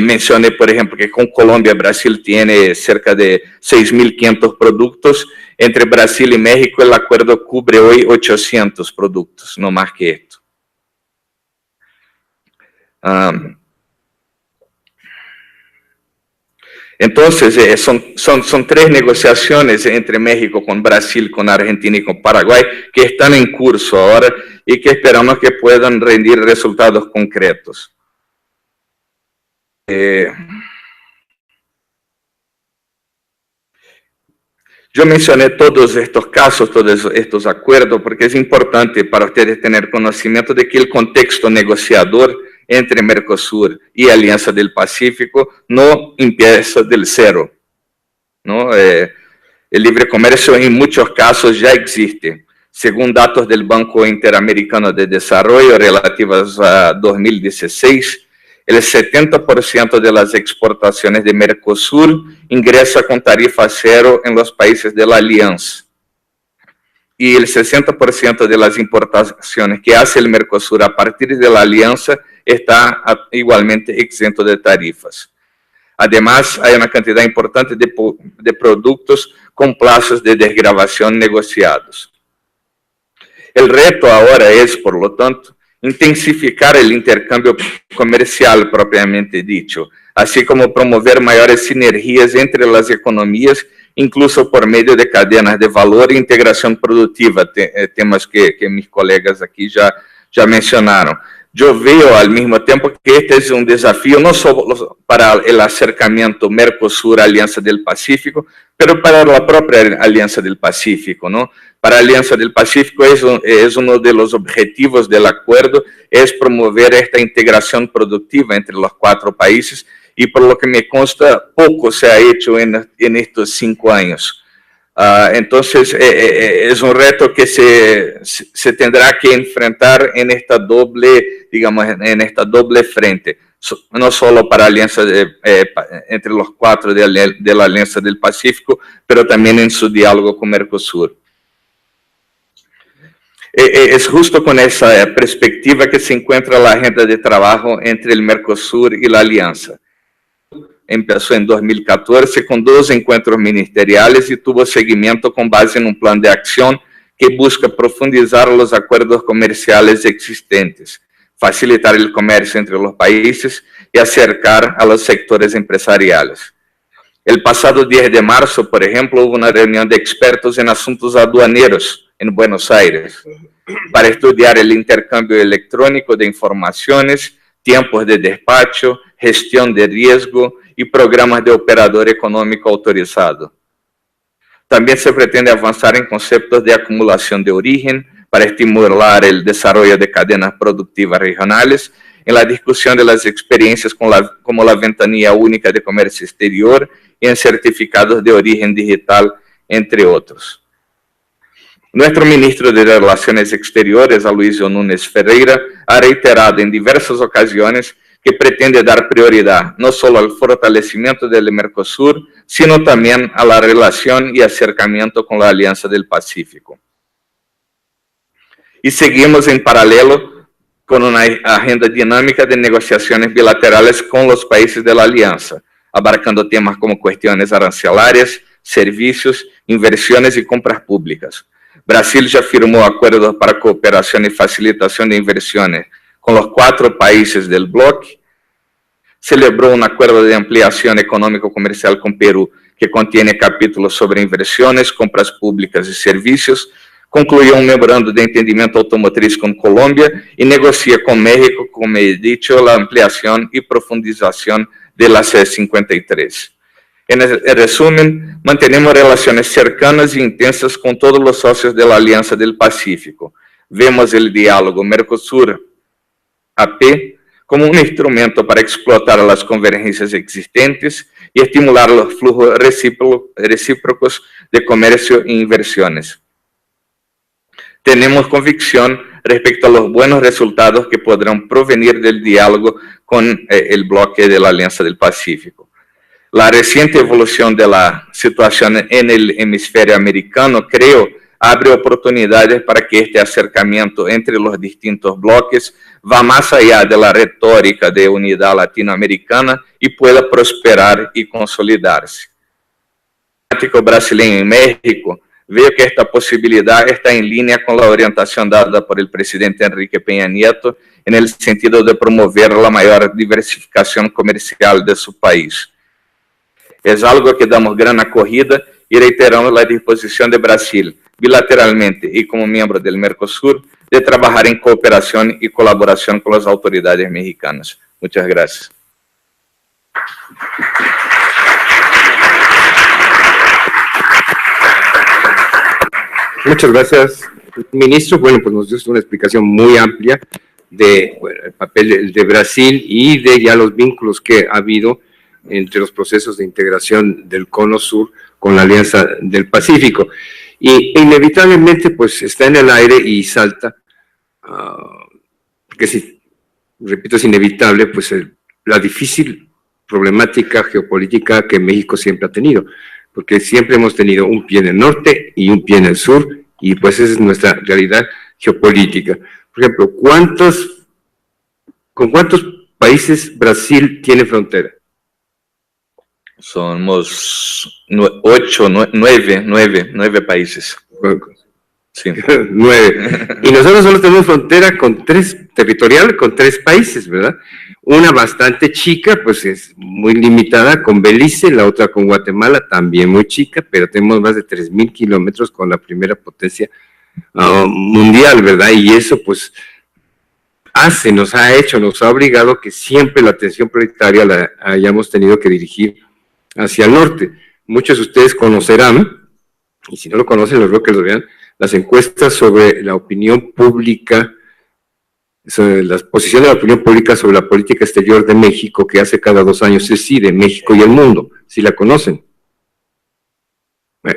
Mencioné, por ejemplo, que con Colombia, Brasil tiene cerca de 6.500 productos. Entre Brasil y México, el acuerdo cubre hoy 800 productos, no más que esto. Entonces, son tres negociaciones entre México, con Brasil, con Argentina y con Paraguay que están en curso ahora y que esperamos que puedan rendir resultados concretos. Yo mencioné todos estos casos, todos estos acuerdos, porque es importante para ustedes tener conocimiento de que el contexto negociador entre Mercosur y Alianza del Pacífico no empieza del cero, ¿no? El libre comercio en muchos casos ya existe. Según datos del Banco Interamericano de Desarrollo relativos a 2016, el 70% de las exportaciones de Mercosur ingresa con tarifa cero en los países de la Alianza. Y el 60% de las importaciones que hace el Mercosur a partir de la Alianza está igualmente exento de tarifas. Además, hay una cantidad importante de productos con plazos de desgravación negociados. El reto ahora es, por lo tanto, intensificar el intercambio comercial propiamente dicho, así como promover mayores sinergias entre las economías, incluso por medio de cadenas de valor e integración productiva, temas que mis colegas aquí ya mencionaron. Yo veo al mismo tiempo que este es un desafío no solo para el acercamiento Mercosur-Alianza del Pacífico, pero para la propia Alianza del Pacífico, ¿no? Para la Alianza del Pacífico es uno de los objetivos del acuerdo, es promover esta integración productiva entre los cuatro países y por lo que me consta, poco se ha hecho en estos 5 años. Entonces, es un reto que se tendrá que enfrentar en esta doble, digamos, en esta doble frente, no solo para alianza entre los 4 de la Alianza del Pacífico, pero también en su diálogo con Mercosur. Es justo con esa perspectiva que se encuentra la agenda de trabajo entre el Mercosur y la Alianza. Empezó en 2014 con 2 encuentros ministeriales y tuvo seguimiento con base en un plan de acción que busca profundizar los acuerdos comerciales existentes, facilitar el comercio entre los países y acercar a los sectores empresariales. El pasado 10 de marzo, por ejemplo, hubo una reunión de expertos en asuntos aduaneros en Buenos Aires para estudiar el intercambio electrónico de informaciones, tiempos de despacho, gestión de riesgo y programas de operador económico autorizado. También se pretende avanzar en conceptos de acumulación de origen para estimular el desarrollo de cadenas productivas regionales, en la discusión de las experiencias como la ventanilla única de comercio exterior y en certificados de origen digital, entre otros. Nuestro ministro de Relaciones Exteriores, Aloysio Nunes Ferreira, ha reiterado en diversas ocasiones que pretende dar prioridad no solo al fortalecimiento del Mercosur, sino también a la relación y acercamiento con la Alianza del Pacífico. Y seguimos en paralelo con una agenda dinámica de negociaciones bilaterales con los países de la Alianza, abarcando temas como cuestiones arancelarias, servicios, inversiones y compras públicas. Brasil ya firmó acuerdos para cooperación y facilitación de inversiones con los 4 países del bloque, celebró un acuerdo de ampliación económico-comercial con Perú que contiene capítulos sobre inversiones, compras públicas y servicios, concluyó un memorando de entendimiento automotriz con Colombia y negocia con México, como he dicho, la ampliación y profundización de la C-53. En resumen, mantenemos relaciones cercanas e intensas con todos los socios de la Alianza del Pacífico. Vemos el diálogo Mercosur-AP como un instrumento para explotar las convergencias existentes y estimular los flujos recíprocos de comercio e inversiones. Tenemos convicción respecto a los buenos resultados que podrán provenir del diálogo con el bloque de la Alianza del Pacífico. La reciente evolución de la situación en el hemisferio americano, creo, abre oportunidades para que este acercamiento entre los distintos bloques va más allá de la retórica de unidad latinoamericana y pueda prosperar y consolidarse. El brasileño en México, veo que esta posibilidad está en línea con la orientación dada por el presidente Enrique Peña Nieto en el sentido de promover la mayor diversificación comercial de su país. Es algo que damos gran acogida y reiteramos la disposición de Brasil, bilateralmente y como miembro del Mercosur, de trabajar en cooperación y colaboración con las autoridades mexicanas. Muchas gracias. Muchas gracias, ministro. Bueno, pues nos dio una explicación muy amplia de el papel de Brasil y de ya los vínculos que ha habido entre los procesos de integración del Cono Sur con la Alianza del Pacífico. Y inevitablemente, pues, está en el aire y salta, que sí, repito, es inevitable, pues, la difícil problemática geopolítica que México siempre ha tenido, porque siempre hemos tenido un pie en el norte y un pie en el sur, y pues esa es nuestra realidad geopolítica. Por ejemplo, ¿con cuántos países Brasil tiene frontera? Somos 9 países. Sí. 9. Y nosotros solo tenemos frontera territorial con 3 países, ¿verdad? Una bastante chica, pues es muy limitada con Belice, la otra con Guatemala, también muy chica, pero tenemos más de 3,000 kilómetros con la primera potencia mundial, ¿verdad? Y eso, pues, nos ha obligado que siempre la atención prioritaria la hayamos tenido que dirigir hacia el norte. Muchos de ustedes conocerán, y si no lo conocen, les ruego que lo vean, las encuestas sobre la opinión pública la posición de la opinión pública sobre la política exterior de México, que hace cada 2 años es sí, de México y el mundo, si la conocen.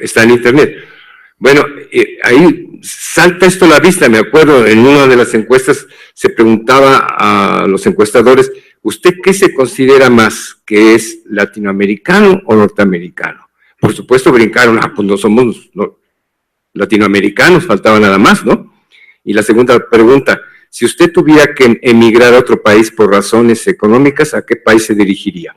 Está en internet. Bueno, ahí salta esto a la vista. Me acuerdo, en una de las encuestas se preguntaba a los encuestadores, ¿usted qué se considera más, que es latinoamericano o norteamericano? Por supuesto brincaron, pues no somos latinoamericanos, faltaba nada más, ¿no? Y la segunda pregunta, si usted tuviera que emigrar a otro país por razones económicas, ¿a qué país se dirigiría?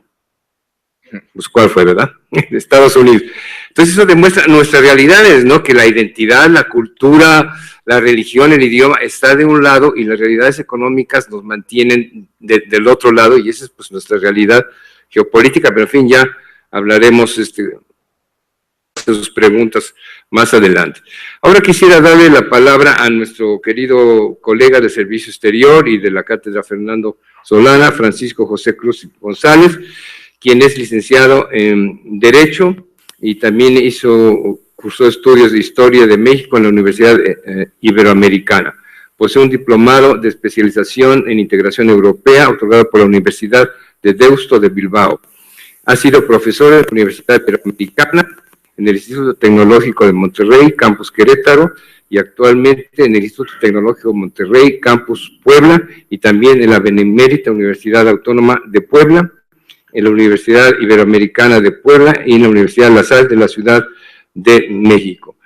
Pues ¿cuál fue, verdad? Estados Unidos. Entonces eso demuestra nuestras realidades, ¿no? Que la identidad, la cultura, la religión, el idioma está de un lado y las realidades económicas nos mantienen del otro lado, y esa es pues nuestra realidad geopolítica, pero en fin, ya hablaremos de sus preguntas más adelante. Ahora quisiera darle la palabra a nuestro querido colega de Servicio Exterior y de la Cátedra Fernando Solana, Francisco José Cruz González, quien es licenciado en Derecho y también cursó estudios de Historia de México en la Universidad Iberoamericana. Posee un diplomado de especialización en Integración Europea, otorgado por la Universidad de Deusto de Bilbao. Ha sido profesor en la Universidad Iberoamericana, en el Instituto Tecnológico de Monterrey, Campus Querétaro, y actualmente en el Instituto Tecnológico Monterrey, Campus Puebla, y también en la Benemérita Universidad Autónoma de Puebla, en la Universidad Iberoamericana de Puebla y en la Universidad La Salle de la Ciudad de México.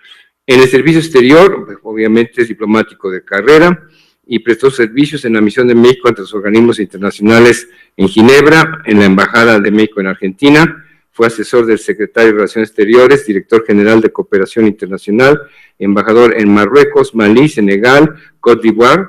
En el servicio exterior, obviamente es diplomático de carrera y prestó servicios en la misión de México ante los organismos internacionales en Ginebra, en la Embajada de México en Argentina. Fue asesor del secretario de Relaciones Exteriores, director general de Cooperación Internacional, embajador en Marruecos, Malí, Senegal, Côte d'Ivoire,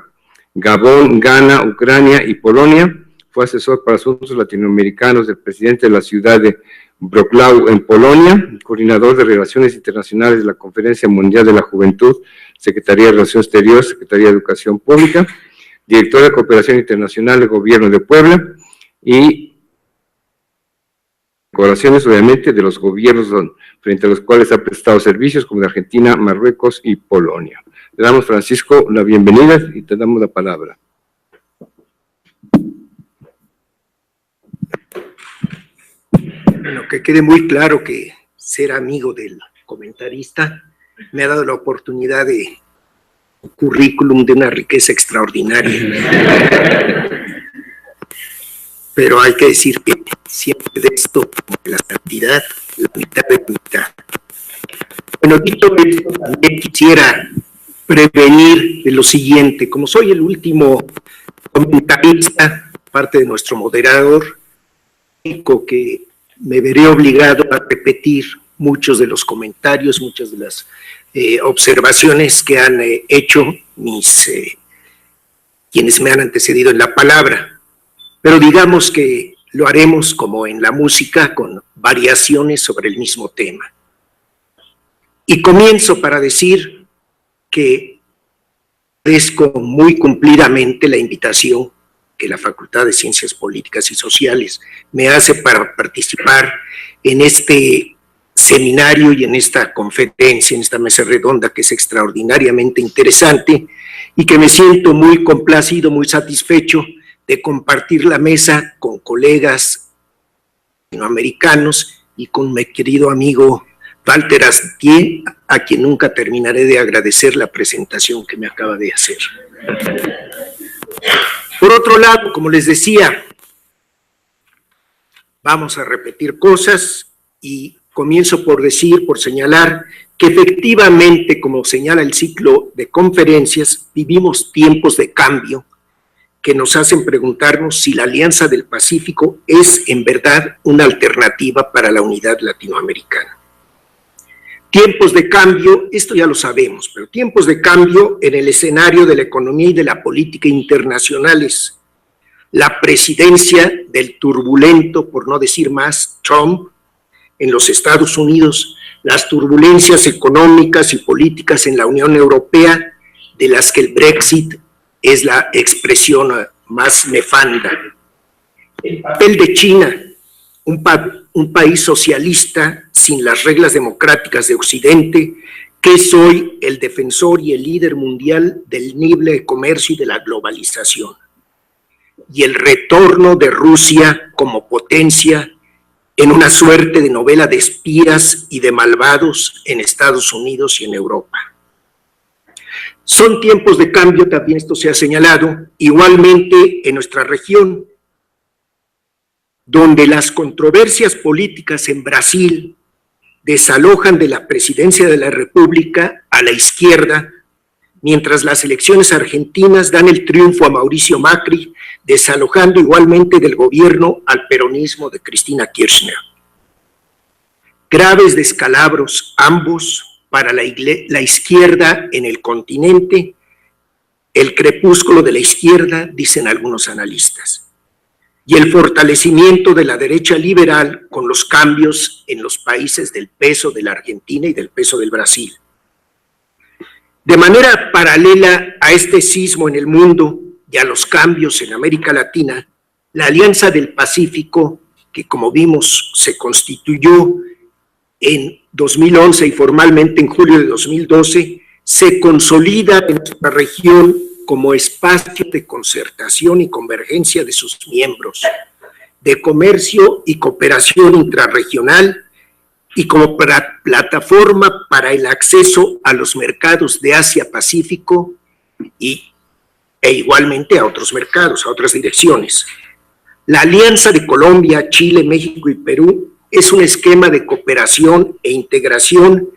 Gabón, Ghana, Ucrania y Polonia. Fue asesor para asuntos latinoamericanos del presidente de la ciudad de Wrocław en Polonia, coordinador de Relaciones Internacionales de la Conferencia Mundial de la Juventud, Secretaría de Relaciones Exteriores, Secretaría de Educación Pública, director de Cooperación Internacional del Gobierno de Puebla y colaboraciones, obviamente, de los gobiernos frente a los cuales ha prestado servicios, como de Argentina, Marruecos y Polonia. Le damos, Francisco, la bienvenida y te damos la palabra. Bueno, que quede muy claro que ser amigo del comentarista me ha dado la oportunidad de un currículum de una riqueza extraordinaria. Pero hay que decir que siempre de esto, como de la santidad, la mitad de mitad. Bueno, dicho esto, también quisiera prevenir de lo siguiente. Como soy el último comentarista, parte de nuestro moderador, que me veré obligado a repetir muchos de los comentarios, muchas de las observaciones que han hecho quienes me han antecedido en la palabra. Pero digamos que lo haremos como en la música, con variaciones sobre el mismo tema. Y comienzo para decir que agradezco muy cumplidamente la invitación que la Facultad de Ciencias Políticas y Sociales me hace para participar en este seminario y en esta conferencia, en esta mesa redonda que es extraordinariamente interesante y que me siento muy complacido, muy satisfecho de compartir la mesa con colegas latinoamericanos y con mi querido amigo Walter Astier, a quien nunca terminaré de agradecer la presentación que me acaba de hacer. Por otro lado, como les decía, vamos a repetir cosas y comienzo por señalar que efectivamente, como señala el ciclo de conferencias, vivimos tiempos de cambio que nos hacen preguntarnos si la Alianza del Pacífico es en verdad una alternativa para la unidad latinoamericana. Tiempos de cambio, esto ya lo sabemos, pero tiempos de cambio en el escenario de la economía y de la política internacionales. La presidencia del turbulento, por no decir más, Trump en los Estados Unidos, las turbulencias económicas y políticas en la Unión Europea, de las que el Brexit es la expresión más nefanda. El papel de China, un país socialista sin las reglas democráticas de Occidente, que soy el defensor y el líder mundial del libre comercio y de la globalización, y el retorno de Rusia como potencia en una suerte de novela de espías y de malvados en Estados Unidos y en Europa. Son tiempos de cambio, también esto se ha señalado, igualmente en nuestra región, donde las controversias políticas en Brasil desalojan de la presidencia de la República a la izquierda, mientras las elecciones argentinas dan el triunfo a Mauricio Macri, desalojando igualmente del gobierno al peronismo de Cristina Kirchner. Graves descalabros ambos para la izquierda en el continente, el crepúsculo de la izquierda, dicen algunos analistas, y el fortalecimiento de la derecha liberal con los cambios en los países del peso de la Argentina y del peso del Brasil. De manera paralela a este sismo en el mundo y a los cambios en América Latina, la Alianza del Pacífico, que como vimos se constituyó en 2011 y formalmente en julio de 2012, se consolida en nuestra región como espacio de concertación y convergencia de sus miembros, de comercio y cooperación intrarregional, y como plataforma para el acceso a los mercados de Asia-Pacífico e igualmente a otros mercados, a otras direcciones. La Alianza de Colombia, Chile, México y Perú es un esquema de cooperación e integración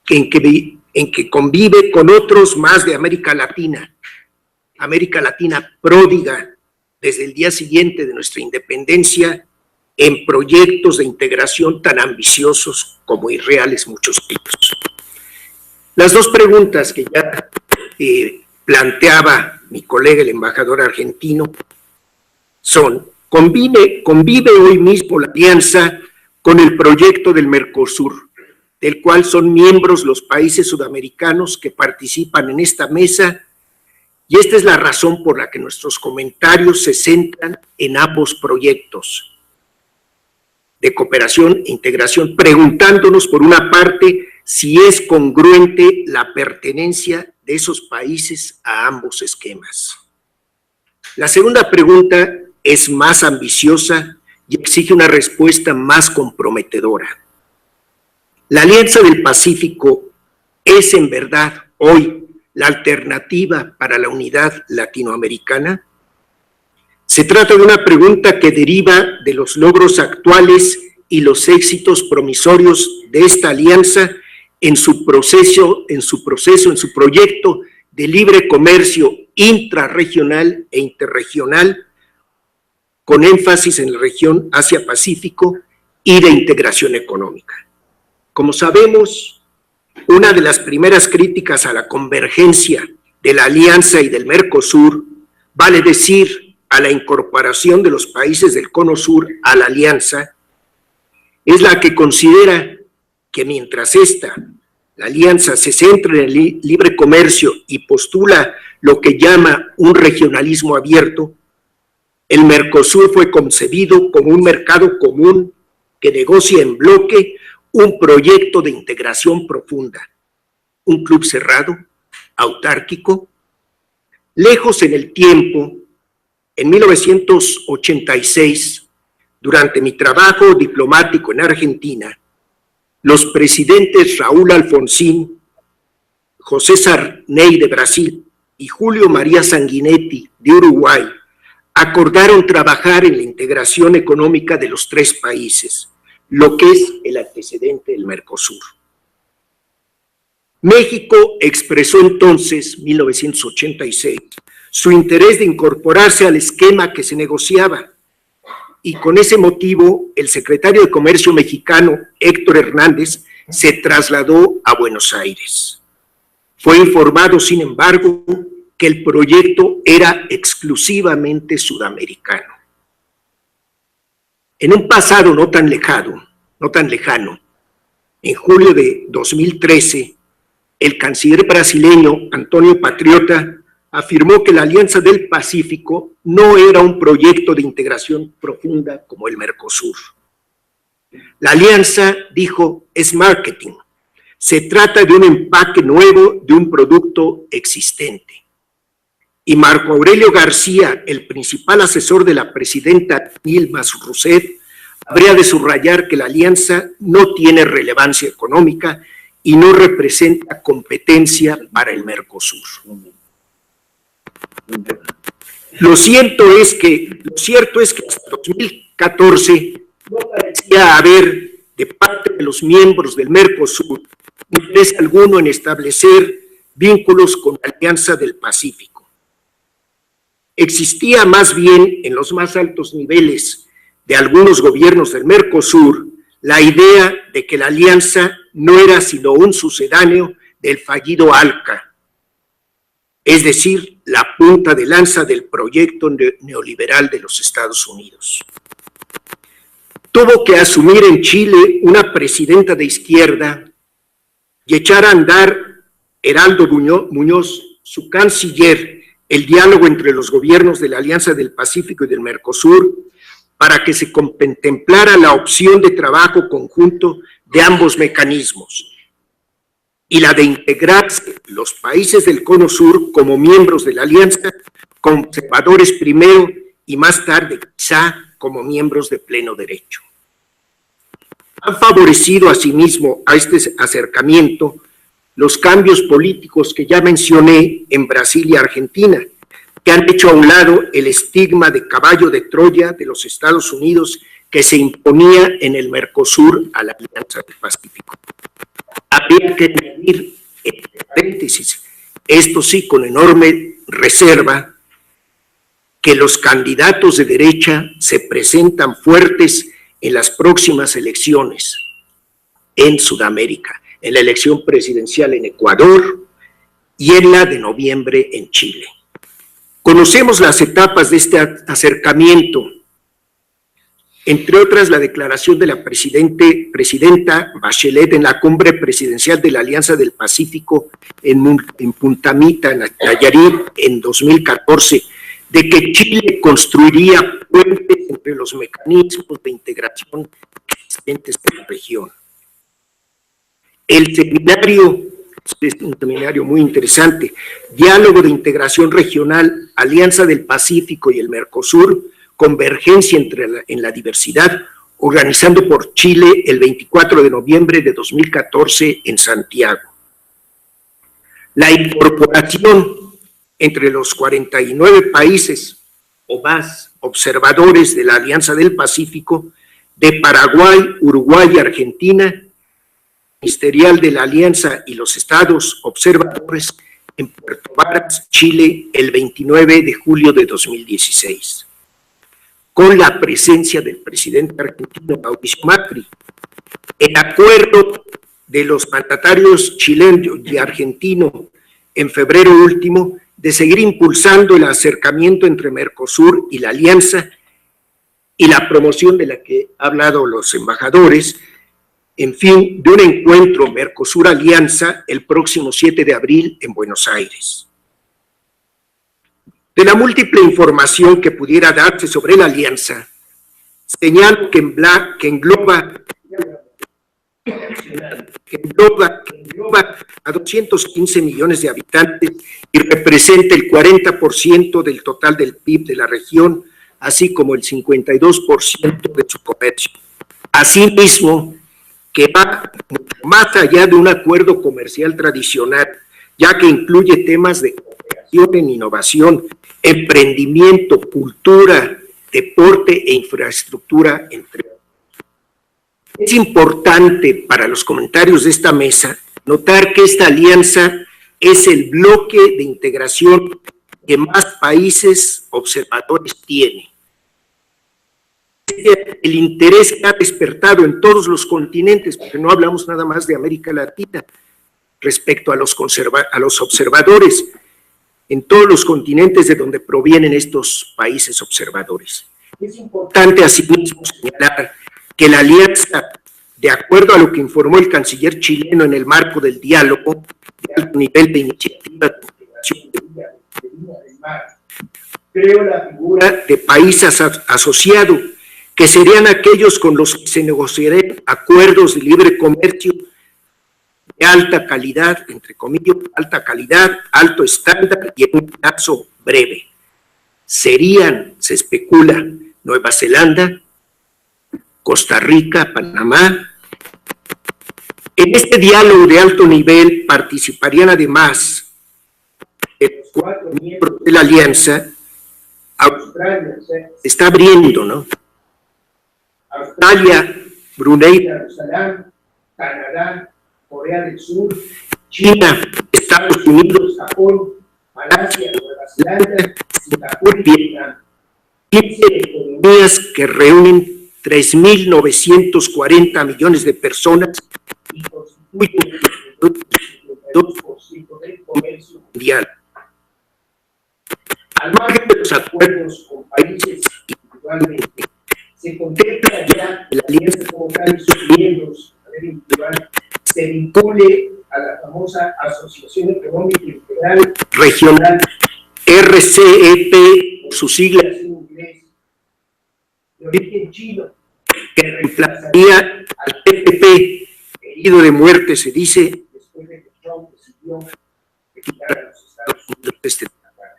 en que convive con otros más de América Latina pródiga desde el día siguiente de nuestra independencia en proyectos de integración tan ambiciosos como irreales muchos tipos. Las dos preguntas que ya planteaba mi colega el embajador argentino son: ¿convive hoy mismo la alianza con el proyecto del Mercosur, del cual son miembros los países sudamericanos que participan en esta mesa? Y esta es la razón por la que nuestros comentarios se centran en ambos proyectos de cooperación e integración, preguntándonos por una parte si es congruente la pertenencia de esos países a ambos esquemas. La segunda pregunta es más ambiciosa y exige una respuesta más comprometedora. ¿La Alianza del Pacífico es en verdad hoy la alternativa para la unidad latinoamericana? Se trata de una pregunta que deriva de los logros actuales y los éxitos promisorios de esta alianza en su proyecto de libre comercio intrarregional e interregional, con énfasis en la región Asia-Pacífico y de integración económica. Como sabemos, una de las primeras críticas a la convergencia de la Alianza y del Mercosur, vale decir, a la incorporación de los países del Cono Sur a la Alianza, es la que considera que mientras la Alianza se centra en el libre comercio y postula lo que llama un regionalismo abierto, el Mercosur fue concebido como un mercado común que negocia en bloque un proyecto de integración profunda, un club cerrado, autárquico, lejos en el tiempo. En 1986, durante mi trabajo diplomático en Argentina, los presidentes Raúl Alfonsín, José Sarney de Brasil y Julio María Sanguinetti de Uruguay acordaron trabajar en la integración económica de los tres países, lo que es el antecedente del Mercosur. México expresó entonces, 1986, su interés de incorporarse al esquema que se negociaba, y con ese motivo el secretario de Comercio mexicano, Héctor Hernández, se trasladó a Buenos Aires. Fue informado, sin embargo, que el proyecto era exclusivamente sudamericano. En un pasado no tan lejano, en julio de 2013, el canciller brasileño Antônio Patriota afirmó que la Alianza del Pacífico no era un proyecto de integración profunda como el Mercosur. La alianza, dijo, es marketing. Se trata de un empaque nuevo de un producto existente. Y Marco Aurelio García, el principal asesor de la presidenta Dilma Rousseff, habría de subrayar que la alianza no tiene relevancia económica y no representa competencia para el Mercosur. Lo cierto es que hasta 2014 no parecía haber de parte de los miembros del Mercosur interés alguno en establecer vínculos con la Alianza del Pacífico. Existía más bien en los más altos niveles de algunos gobiernos del Mercosur la idea de que la alianza no era sino un sucedáneo del fallido ALCA, es decir, la punta de lanza del proyecto neoliberal de los Estados Unidos. Tuvo que asumir en Chile una presidenta de izquierda y echar a andar Heraldo Muñoz, su canciller, el diálogo entre los gobiernos de la Alianza del Pacífico y del Mercosur para que se contemplara la opción de trabajo conjunto de ambos mecanismos y la de integrarse los países del Cono Sur como miembros de la Alianza, conservadores primero y más tarde quizá como miembros de pleno derecho. Han favorecido asimismo a este acercamiento los cambios políticos que ya mencioné en Brasil y Argentina, que han hecho a un lado el estigma de caballo de Troya de los Estados Unidos que se imponía en el Mercosur a la Alianza del Pacífico. Habría que añadir, entre paréntesis, esto sí con enorme reserva, que los candidatos de derecha se presentan fuertes en las próximas elecciones en Sudamérica, en la elección presidencial en Ecuador y en la de noviembre en Chile. Conocemos las etapas de este acercamiento, entre otras la declaración de la presidenta Bachelet en la cumbre presidencial de la Alianza del Pacífico en Punta Mita, en Nayarit, en 2014, de que Chile construiría puentes entre los mecanismos de integración existentes en la región. El seminario, es un seminario muy interesante, Diálogo de Integración Regional, Alianza del Pacífico y el Mercosur, Convergencia en la diversidad, organizando por Chile el 24 de noviembre de 2014 en Santiago. La incorporación entre los 49 países o más observadores de la Alianza del Pacífico de Paraguay, Uruguay y Argentina, ministerial de la Alianza y los estados observadores en Puerto Varas, Chile, el 29 de julio de 2016. Con la presencia del presidente argentino Mauricio Macri, el acuerdo de los mandatarios chileno y argentino en febrero último de seguir impulsando el acercamiento entre Mercosur y la Alianza y la promoción de la que han hablado los embajadores, en fin, de un encuentro Mercosur-Alianza el próximo 7 de abril en Buenos Aires. De la múltiple información que pudiera darse sobre la alianza, señalo que engloba a 215 millones de habitantes y representa el 40% del total del PIB de la región, así como el 52% de su comercio. Asimismo, que va más allá de un acuerdo comercial tradicional, ya que incluye temas de cooperación en innovación, emprendimiento, cultura, deporte e infraestructura, entre otros. Es importante para los comentarios de esta mesa notar que esta alianza es el bloque de integración que más países observadores tiene. El interés que ha despertado en todos los continentes, porque no hablamos nada más de América Latina, respecto a los observadores, en todos los continentes de donde provienen estos países observadores. Es importante asimismo señalar que la alianza, de acuerdo a lo que informó el canciller chileno en el marco del diálogo de alto nivel de iniciativa de integración de Viña del Mar, creó la figura de país asociado, que serían aquellos con los que se negociarían acuerdos de libre comercio de alta calidad, entre comillas, alta calidad, alto estándar y en un plazo breve. Serían, se especula, Nueva Zelanda, Costa Rica, Panamá. En este diálogo de alto nivel participarían además de los 4 miembros de la alianza. Australia se está abriendo, ¿no? Australia, Brunei, Darussalam, Canadá, Corea del Sur, China, Estados Unidos, Japón, Malasia, Nueva Zelanda, Singapur y Vietnam. 15 economías que reúnen 3.940 millones de personas y constituyen el 2% del comercio mundial. Al margen de los acuerdos con países individualmente, se contempla ya que la alianza como tal y sus miembros a nivel individual se vincule a la famosa Asociación Económica Integral Regional, RCEP, por sus siglas en inglés, de origen chino, que reemplazaría al TPP, herido de muerte, se dice, después de que Trump decidió quitar a los Estados Unidos de este tratado.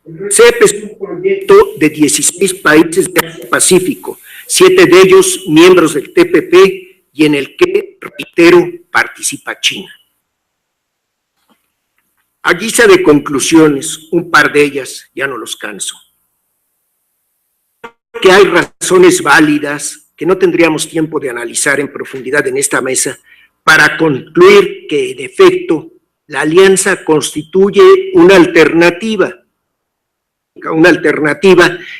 El RCEP es un proyecto de 16 países del Asia-Pacífico, 7 de ellos miembros del TPP, y en el que, reitero, participa China. A guisa de conclusiones, un par de ellas, ya no los canso. Que hay razones válidas que no tendríamos tiempo de analizar en profundidad en esta mesa para concluir que, en efecto, la alianza constituye una alternativa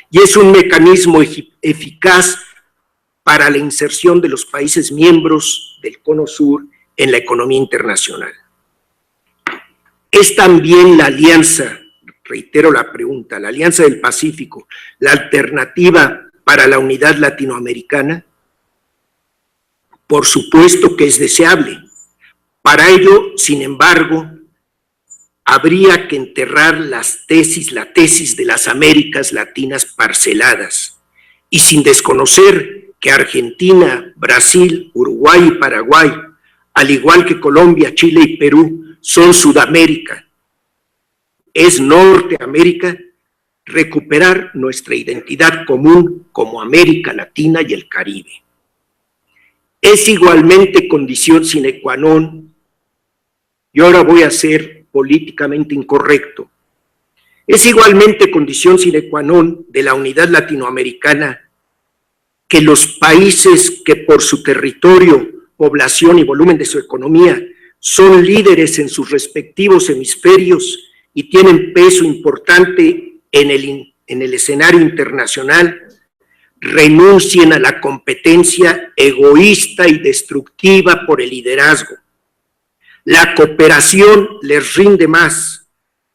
y es un mecanismo eficaz para la inserción de los países miembros del Cono Sur en la economía internacional. Es también la alianza, reitero la pregunta, la Alianza del Pacífico, la alternativa para la unidad latinoamericana. Por supuesto que es deseable. Para ello, sin embargo, habría que enterrar la tesis de las Américas Latinas parceladas, y sin desconocer que Argentina, Brasil, Uruguay y Paraguay, al igual que Colombia, Chile y Perú, son Sudamérica, es Norteamérica, recuperar nuestra identidad común como América Latina y el Caribe. Es igualmente condición sine qua non, y ahora voy a ser políticamente incorrecto, es igualmente condición sine qua non de la unidad latinoamericana que los países que por su territorio, población y volumen de su economía son líderes en sus respectivos hemisferios y tienen peso importante en el escenario internacional, renuncien a la competencia egoísta y destructiva por el liderazgo. La cooperación les rinde más,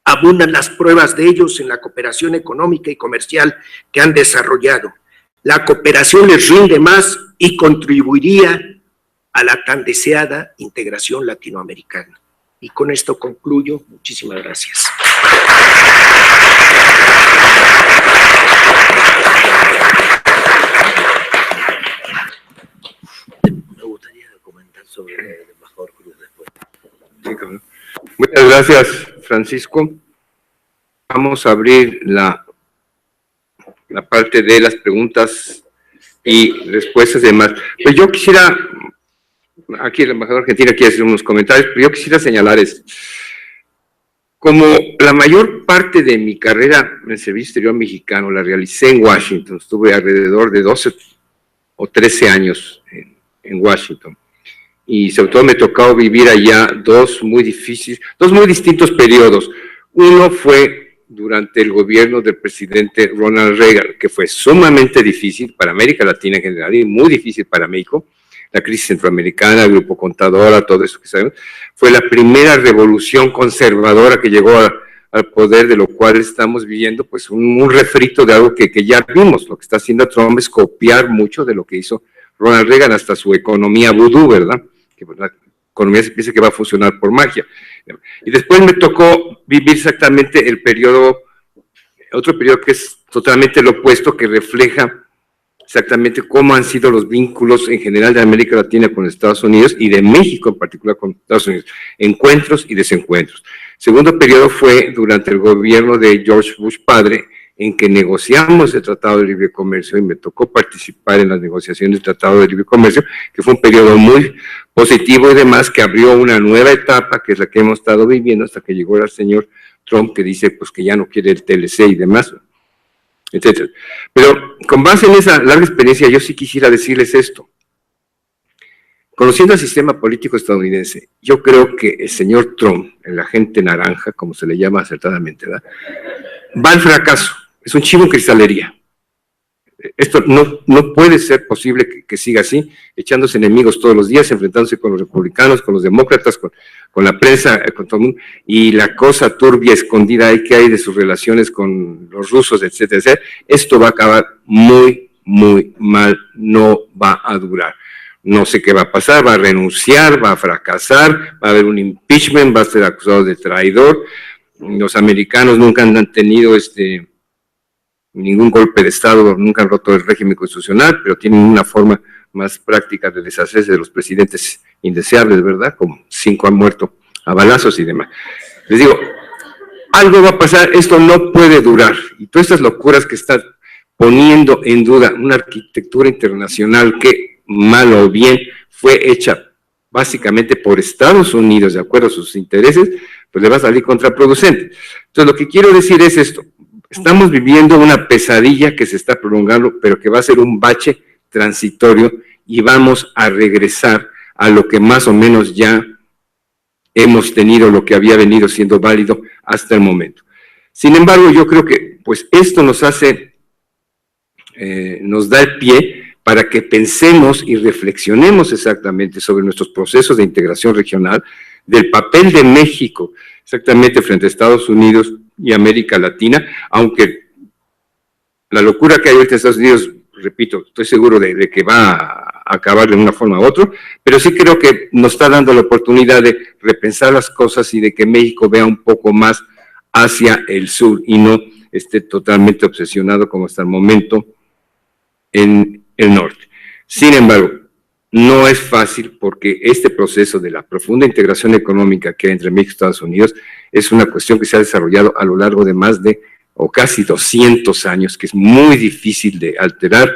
abundan las pruebas de ellos en la cooperación económica y comercial que han desarrollado. La cooperación les rinde más y contribuiría a la tan deseada integración latinoamericana. Y con esto concluyo. Muchísimas gracias. Me gustaría comentar sobre el embajador Cruz después. Muchas gracias, Francisco. Vamos a abrir la parte de las preguntas y respuestas y demás. Pues yo quisiera, aquí el embajador argentino quiere hacer unos comentarios, pero yo quisiera señalar esto. Como la mayor parte de mi carrera en el Servicio Exterior Mexicano la realicé en Washington, estuve alrededor de 12 o 13 años en Washington, y sobre todo me tocó vivir allá dos muy distintos periodos. Uno fue durante el gobierno del presidente Ronald Reagan, que fue sumamente difícil para América Latina en general y muy difícil para México. La crisis centroamericana, el Grupo Contadora, todo eso que sabemos, fue la primera revolución conservadora que llegó al poder, de lo cual estamos viviendo pues un refrito de algo que ya vimos. Lo que está haciendo Trump es copiar mucho de lo que hizo Ronald Reagan, hasta su economía vudú, ¿verdad? Que pues, la economía se piensa que va a funcionar por magia. Y después me tocó vivir exactamente el periodo, otro periodo que es totalmente lo opuesto, que refleja exactamente cómo han sido los vínculos en general de América Latina con Estados Unidos y de México en particular con Estados Unidos, encuentros y desencuentros. Segundo periodo fue durante el gobierno de George Bush padre, en que negociamos el Tratado de Libre Comercio y me tocó participar en las negociaciones del Tratado de Libre Comercio, que fue un periodo muy positivo y demás, que abrió una nueva etapa, que es la que hemos estado viviendo hasta que llegó el señor Trump, que dice pues que ya no quiere el TLC y demás, etcétera. Pero con base en esa larga experiencia, yo sí quisiera decirles esto. Conociendo el sistema político estadounidense, yo creo que el señor Trump, el agente naranja, como se le llama acertadamente, ¿verdad?, va al fracaso. Es un chivo en cristalería. Esto no puede ser posible que siga así, echándose enemigos todos los días, enfrentándose con los republicanos, con los demócratas, con la prensa, con todo el mundo, y la cosa turbia, escondida ahí que hay de sus relaciones con los rusos, etcétera, etcétera. Esto va a acabar muy, muy mal, no va a durar. No sé qué va a pasar, va a renunciar, va a fracasar, va a haber un impeachment, va a ser acusado de traidor. Los americanos nunca han tenido ningún golpe de Estado, nunca han roto el régimen constitucional, pero tienen una forma más práctica de deshacerse de los presidentes indeseables, ¿verdad? Como 5 han muerto a balazos y demás. Les digo, algo va a pasar, esto no puede durar. Y todas estas locuras que están poniendo en duda una arquitectura internacional que, mal o bien, fue hecha básicamente por Estados Unidos, de acuerdo a sus intereses, pues le va a salir contraproducente. Entonces, lo que quiero decir es esto. Estamos viviendo una pesadilla que se está prolongando, pero que va a ser un bache transitorio y vamos a regresar a lo que más o menos ya hemos tenido, lo que había venido siendo válido hasta el momento. Sin embargo, yo creo que pues esto nos hace, nos da el pie para que pensemos y reflexionemos exactamente sobre nuestros procesos de integración regional, del papel de México exactamente frente a Estados Unidos y América Latina, aunque la locura que hay ahorita en Estados Unidos, repito, estoy seguro de que va a acabar de una forma u otra, pero sí creo que nos está dando la oportunidad de repensar las cosas y de que México vea un poco más hacia el sur y no esté totalmente obsesionado como hasta el momento en el norte. Sin embargo, no es fácil porque este proceso de la profunda integración económica que hay entre México y Estados Unidos es una cuestión que se ha desarrollado a lo largo de más de, o casi 200 años, que es muy difícil de alterar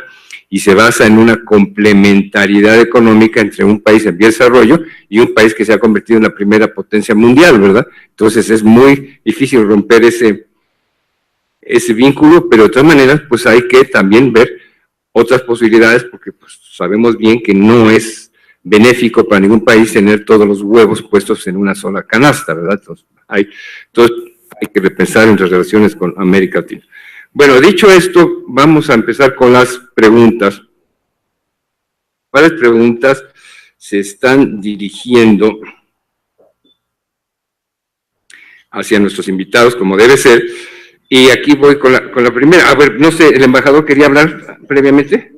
y se basa en una complementariedad económica entre un país en vía de desarrollo y un país que se ha convertido en la primera potencia mundial, ¿verdad? Entonces es muy difícil romper ese vínculo, pero de todas maneras, pues hay que también ver otras posibilidades, porque pues, sabemos bien que no es benéfico para ningún país tener todos los huevos puestos en una sola canasta, ¿verdad? Entonces hay que repensar nuestras relaciones con América Latina. Bueno, dicho esto, vamos a empezar con las preguntas. Varias preguntas se están dirigiendo hacia nuestros invitados, como debe ser. Y aquí voy con la primera. A ver, no sé, ¿el embajador quería hablar previamente?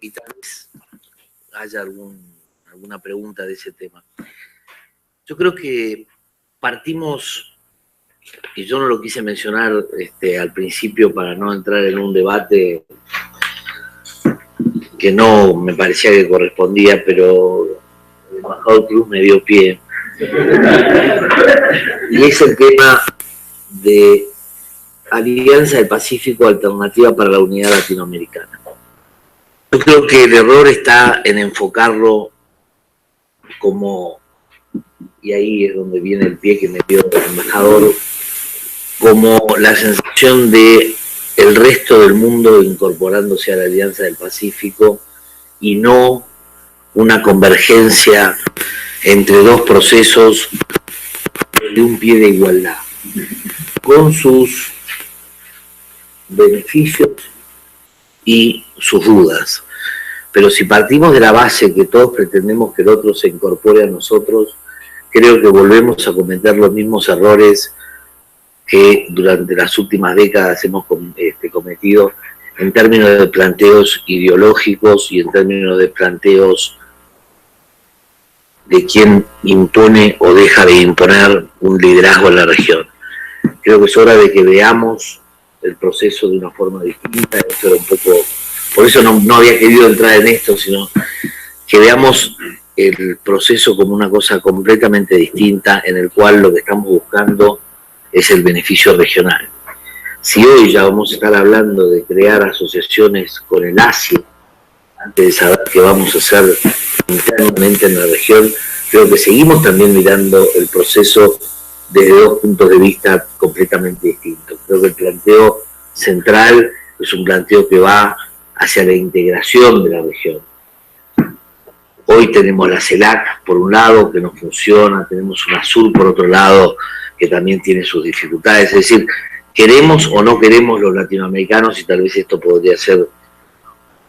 Y tal vez haya alguna pregunta de ese tema. Yo creo que partimos, y yo no lo quise mencionar al principio para no entrar en un debate que no me parecía que correspondía, pero el embajador Cruz me dio pie. Y es el tema de Alianza del Pacífico, alternativa para la unidad latinoamericana. Yo creo que el error está en enfocarlo como, y ahí es donde viene el pie que me dio el embajador, como la sensación de el resto del mundo incorporándose a la Alianza del Pacífico y no una convergencia entre dos procesos de un pie de igualdad, con sus beneficios y sus dudas. Pero si partimos de la base que todos pretendemos que el otro se incorpore a nosotros, creo que volvemos a cometer los mismos errores que durante las últimas décadas hemos cometido en términos de planteos ideológicos y en términos de planteos de quién impone o deja de imponer un liderazgo en la región. Creo que es hora de que veamos el proceso de una forma distinta. Eso era un poco, por eso no había querido entrar en esto, sino que veamos el proceso como una cosa completamente distinta, en el cual lo que estamos buscando es el beneficio regional. Si hoy ya vamos a estar hablando de crear asociaciones con el ASI, antes de saber qué vamos a hacer internamente en la región, creo que seguimos también mirando el proceso desde dos puntos de vista completamente distintos. Creo que el planteo central es un planteo que va hacia la integración de la región. Hoy tenemos la CELAC por un lado, que no funciona, tenemos UNASUR por otro lado, que también tiene sus dificultades. Es decir, queremos o no queremos los latinoamericanos, y tal vez esto podría ser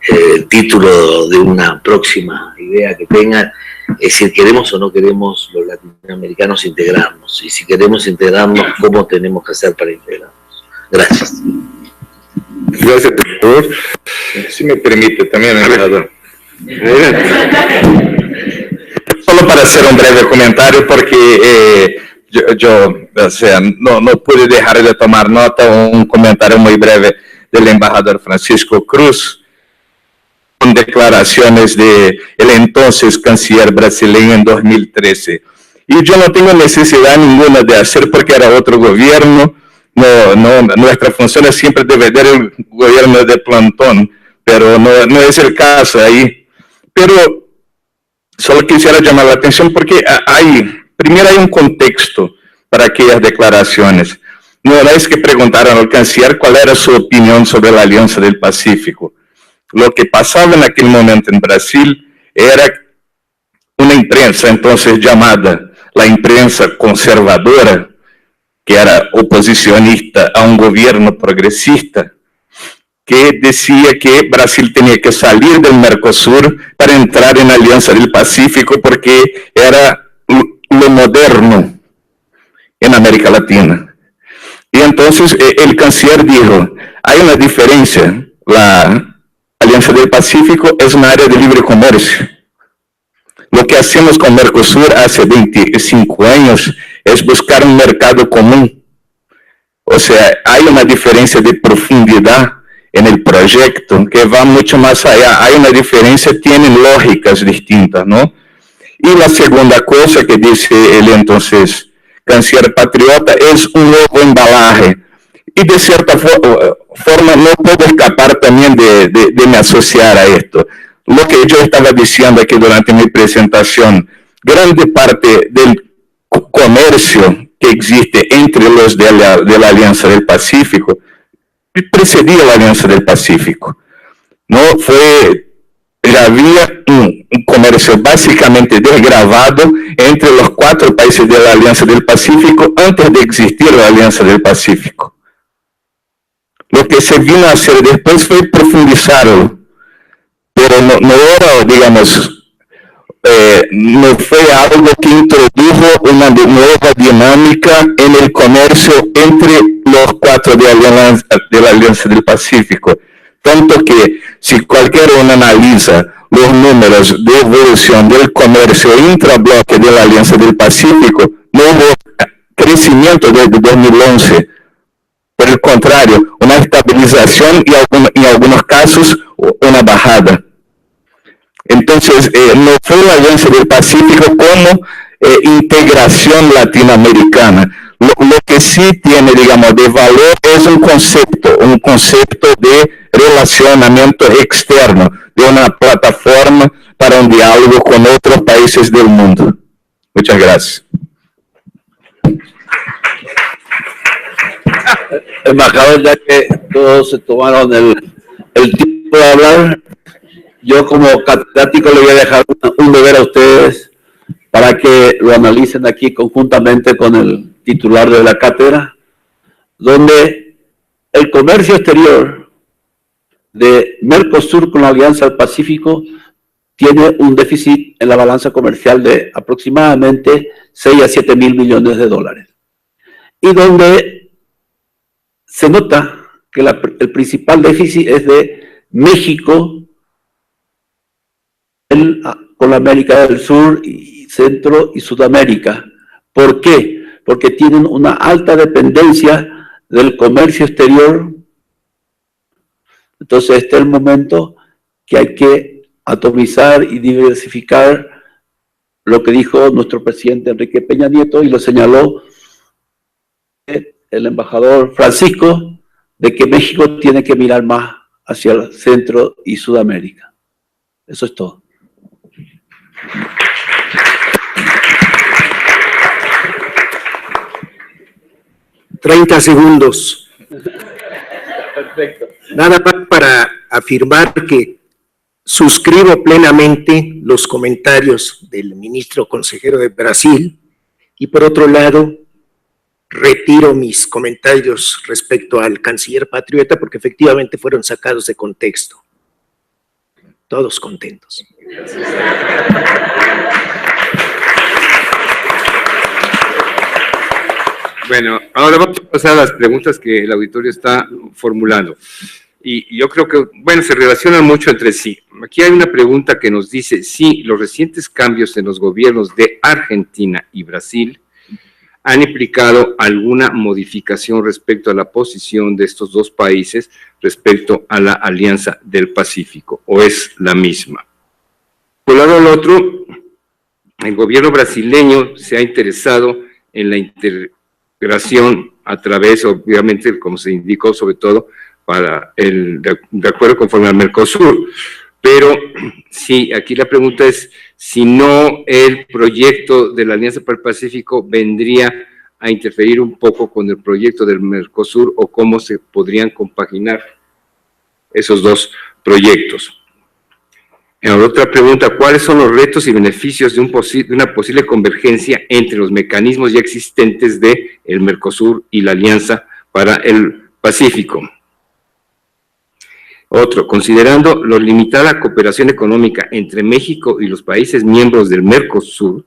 el título de una próxima idea que tengan, es decir, queremos o no queremos los latinoamericanos integrarnos, y si queremos integrarnos, ¿cómo tenemos que hacer para integrarnos? Gracias. Gracias, doctor. Si me permite también, embajador. Solo para hacer un breve comentario, porque yo o sea, no pude dejar de tomar nota, un comentario muy breve del embajador Francisco Cruz, con declaraciones de el entonces canciller brasileño en 2013. Y yo no tengo necesidad ninguna de hacer porque era otro gobierno. Nuestra función es siempre defender el gobierno de plantón, pero no es el caso ahí. Pero solo quisiera llamar la atención porque primero hay un contexto para aquellas declaraciones. No es que preguntaron al canciller cuál era su opinión sobre la Alianza del Pacífico. Lo que pasaba en aquel momento en Brasil era una imprensa entonces llamada la imprensa conservadora, que era oposicionista a un gobierno progresista, que decía que Brasil tenía que salir del Mercosur para entrar en la Alianza del Pacífico porque era lo moderno en América Latina. Y entonces el canciller dijo, hay una diferencia, la Alianza del Pacífico es un área de libre comercio. Lo que hacemos con Mercosur hace 25 años es buscar un mercado común. O sea, hay una diferencia de profundidad en el proyecto que va mucho más allá. Hay una diferencia, tienen lógicas distintas, ¿no? Y la segunda cosa que dice el entonces canciller patriota es un nuevo embalaje. Y de cierta forma no puedo escapar también de me asociar a esto. Lo que yo estaba diciendo aquí durante mi presentación, grande parte del comercio que existe entre los de la Alianza del Pacífico precedía la Alianza del Pacífico. Ya había un comercio básicamente desgravado entre los 4 países de la Alianza del Pacífico antes de existir la Alianza del Pacífico. Lo que se vino a hacer después fue profundizarlo, pero no era, digamos, no fue algo que introdujo una nueva dinámica en el comercio entre los 4 de la Alianza del Pacífico. Tanto que si cualquiera uno analiza los números de evolución del comercio intrabloque de la Alianza del Pacífico, no hubo crecimiento desde 2011. Por el contrario, una estabilización y en algunos casos una bajada. Entonces, no fue la Alianza del Pacífico como integración latinoamericana. Lo que sí tiene, digamos, de valor es un concepto de relacionamiento externo, de una plataforma para un diálogo con otros países del mundo. Muchas gracias. Embajador, ya que todos se tomaron el tiempo de hablar, yo como catedrático le voy a dejar un deber a ustedes para que lo analicen aquí conjuntamente con el titular de la cátedra, donde el comercio exterior de Mercosur con la Alianza del Pacífico tiene un déficit en la balanza comercial de aproximadamente 6 a 7 mil millones de dólares. Y donde se nota que el principal déficit es de México con la América del Sur y Centro y Sudamérica. ¿Por qué? Porque tienen una alta dependencia del comercio exterior Entonces este es el momento que hay que atomizar y diversificar lo que dijo nuestro presidente Enrique Peña Nieto y lo señaló el embajador Francisco, de que México tiene que mirar más hacia el Centro y Sudamérica. Eso es todo. ...30 segundos. Perfecto. Nada más para afirmar que suscribo plenamente los comentarios del ministro consejero de Brasil y por otro lado retiro mis comentarios respecto al canciller patriota porque efectivamente fueron sacados de contexto. Todos contentos. Bueno, ahora vamos a pasar a las preguntas que el auditorio está formulando. Y yo creo que, bueno, se relacionan mucho entre sí. Aquí hay una pregunta que nos dice si los recientes cambios en los gobiernos de Argentina y Brasil han implicado alguna modificación respecto a la posición de estos dos países respecto a la Alianza del Pacífico, o es la misma. Por el lado del otro, el gobierno brasileño se ha interesado en la integración a través, obviamente, como se indicó, sobre todo, para de acuerdo conforme al Mercosur. Pero sí, aquí la pregunta es si no el proyecto de la Alianza para el Pacífico vendría a interferir un poco con el proyecto del Mercosur o cómo se podrían compaginar esos dos proyectos. Ahora, otra pregunta, ¿cuáles son los retos y beneficios de una posible convergencia entre los mecanismos ya existentes de el Mercosur y la Alianza para el Pacífico? Otro, considerando lo limitada cooperación económica entre México y los países miembros del Mercosur,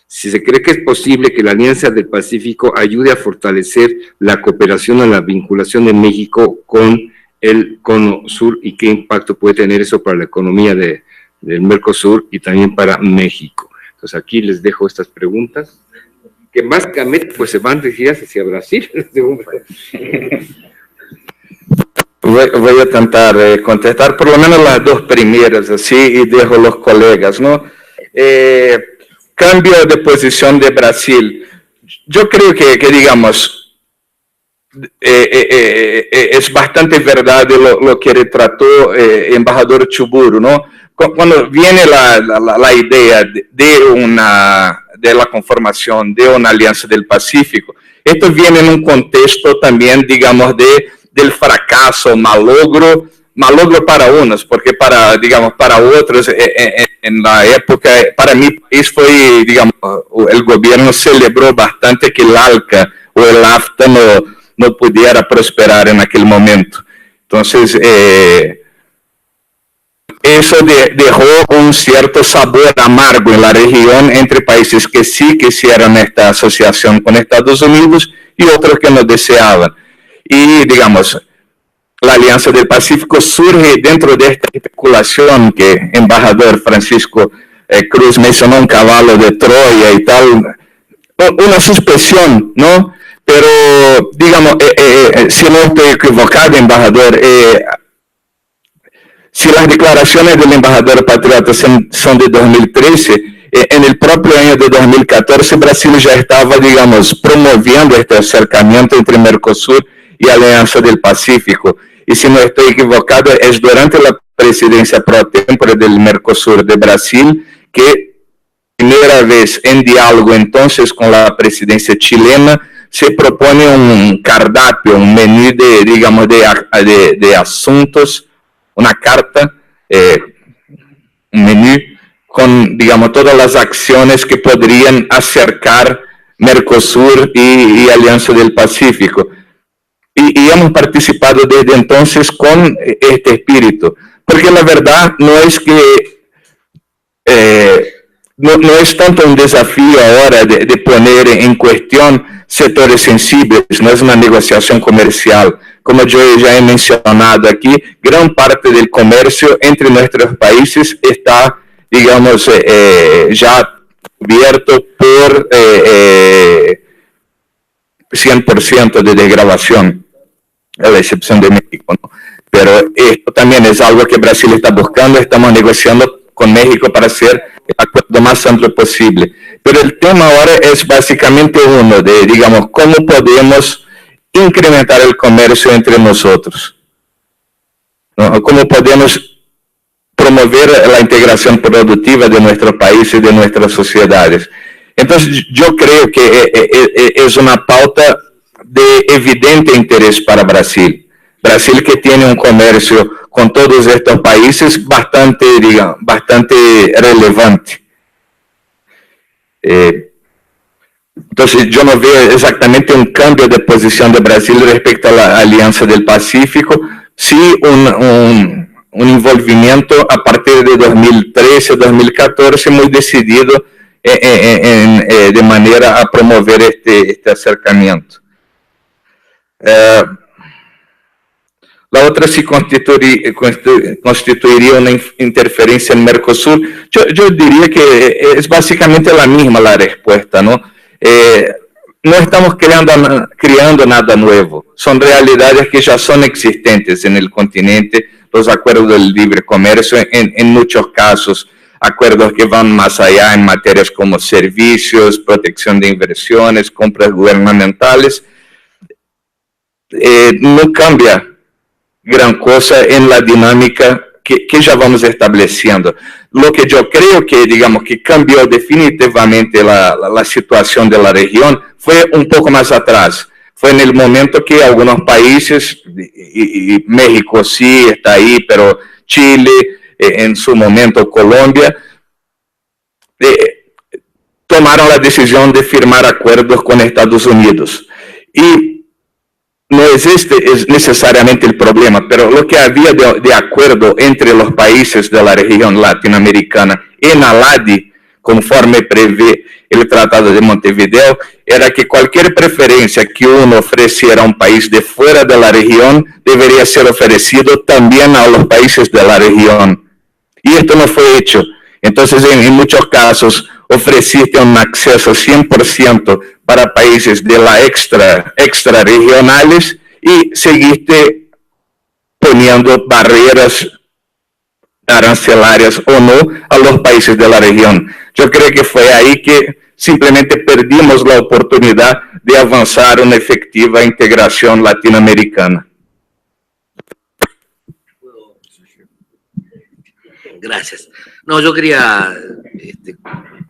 si se cree que es posible que la Alianza del Pacífico ayude a fortalecer la cooperación a la vinculación de México con el Cono Sur y qué impacto puede tener eso para la economía del Mercosur y también para México. Entonces aquí les dejo estas preguntas, que básicamente pues se van dirigidas hacia Brasil. Voy a intentar contestar por lo menos las dos primeras, así, y dejo los colegas, ¿no? Cambio de posición de Brasil. Yo creo que digamos, es bastante verdad lo que retrató embajador Chuburu, ¿no? Cuando viene la idea de la conformación de una alianza del Pacífico, esto viene en un contexto también, digamos, del fracaso, malogro para unos, porque para otros, en la época, para mi país fue, digamos, el gobierno celebró bastante que el ALCA o el AFTA no pudiera prosperar en aquel momento. Entonces, eso dejó un cierto sabor amargo en la región entre países que sí quisieran esta asociación con Estados Unidos y otros que no deseaban. Y, digamos, la Alianza del Pacífico surge dentro de esta especulación que el embajador Francisco Cruz mencionó, un caballo de Troya y tal, una suspición, ¿no? Pero, digamos, si no estoy equivocado, embajador, si las declaraciones del embajador patriota son de 2013, en el propio año de 2014, Brasil ya estaba, digamos, promoviendo este acercamiento entre Mercosur y Alianza del Pacífico. Y si no estoy equivocado, es durante la presidencia pro tempore del Mercosur de Brasil que primera vez en diálogo entonces con la presidencia chilena se propone un cardápio, un menú de asuntos, una carta, un menú con, digamos, todas las acciones que podrían acercar Mercosur y Alianza del Pacífico. Y hemos participado desde entonces con este espíritu, porque la verdad no es que no es tanto un desafío ahora de poner en cuestión sectores sensibles, no es una negociación comercial. Como yo ya he mencionado aquí, gran parte del comercio entre nuestros países está, digamos, ya cubierto por 100% de desgravación, a la excepción de México, ¿no? pero esto también es algo que Brasil está buscando. Estamos negociando con México para hacer el acuerdo más amplio posible. Pero el tema ahora es básicamente uno de, digamos, cómo podemos incrementar el comercio entre nosotros, ¿no? Cómo podemos promover la integración productiva de nuestro país y de nuestras sociedades. Entonces, yo creo que es una pauta de evidente interés para Brasil. Brasil, que tiene un comercio con todos estos países bastante, digamos, bastante relevante. Entonces, yo no veo exactamente un cambio de posición de Brasil respecto a la Alianza del Pacífico, sí un envolvimiento a partir de 2013, 2014, muy decidido de manera a promover este acercamiento. La otra sí constituiría una interferencia en Mercosur. Yo diría que es básicamente la misma la respuesta, ¿no? No estamos creando nada nuevo. Son realidades que ya son existentes en el continente. Los acuerdos del libre comercio, en muchos casos, acuerdos que van más allá en materias como servicios, protección de inversiones, compras gubernamentales. No cambia gran cosa en la dinámica que ya vamos estableciendo. Lo que yo creo que, digamos, que cambió definitivamente la situación de la región fue un poco más atrás. Fue en el momento que algunos países, y México sí está ahí, pero Chile, en su momento Colombia, tomaron la decisión de firmar acuerdos con Estados Unidos. Y no es necesariamente el problema, pero lo que había de acuerdo entre los países de la región latinoamericana en ALADI, conforme prevé el Tratado de Montevideo, era que cualquier preferencia que uno ofreciera a un país de fuera de la región debería ser ofrecido también a los países de la región. Y esto no fue hecho. Entonces, en muchos casos, ofreciste un acceso 100% para países de la extra regionales y seguiste poniendo barreras arancelarias o no a los países de la región. Yo creo que fue ahí que simplemente perdimos la oportunidad de avanzar una efectiva integración latinoamericana. Gracias. No, yo quería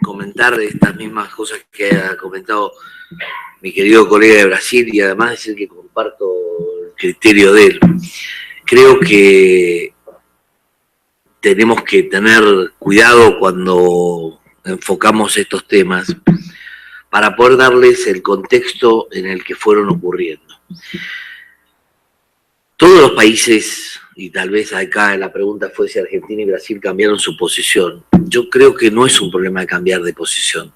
comentar estas mismas cosas que ha comentado mi querido colega de Brasil y además decir que comparto el criterio de él. Creo que tenemos que tener cuidado cuando enfocamos estos temas para poder darles el contexto en el que fueron ocurriendo. Todos los países, y tal vez acá la pregunta fue si Argentina y Brasil cambiaron su posición. Yo creo que no es un problema de cambiar de posición.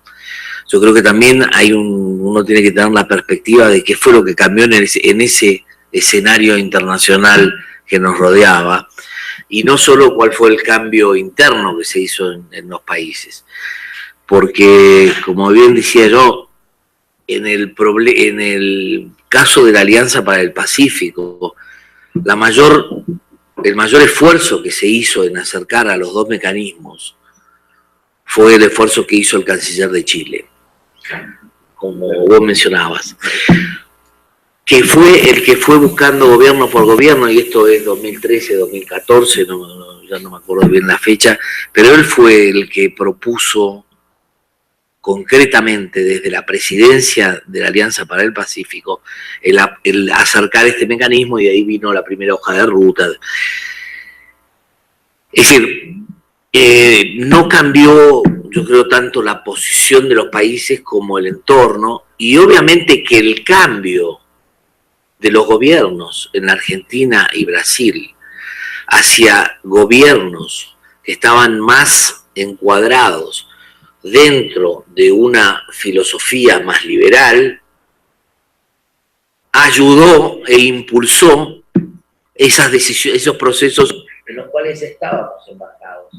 Yo creo que también uno tiene que tener la perspectiva de qué fue lo que cambió en ese escenario internacional que nos rodeaba, y no solo cuál fue el cambio interno que se hizo en los países. Porque, como bien decía yo, en el caso de la Alianza para el Pacífico, el mayor esfuerzo que se hizo en acercar a los dos mecanismos fue el esfuerzo que hizo el canciller de Chile, como vos mencionabas, que fue el que fue buscando gobierno por gobierno, y esto es 2013, 2014, ya no me acuerdo bien la fecha, pero él fue el que propuso concretamente desde la presidencia de la Alianza para el Pacífico el acercar este mecanismo, y de ahí vino la primera hoja de ruta. Es decir, no cambió, yo creo, tanto la posición de los países como el entorno, y obviamente que el cambio de los gobiernos en Argentina y Brasil hacia gobiernos que estaban más encuadrados dentro de una filosofía más liberal, ayudó e impulsó esas decisiones, esos procesos en los cuales estábamos embarcados.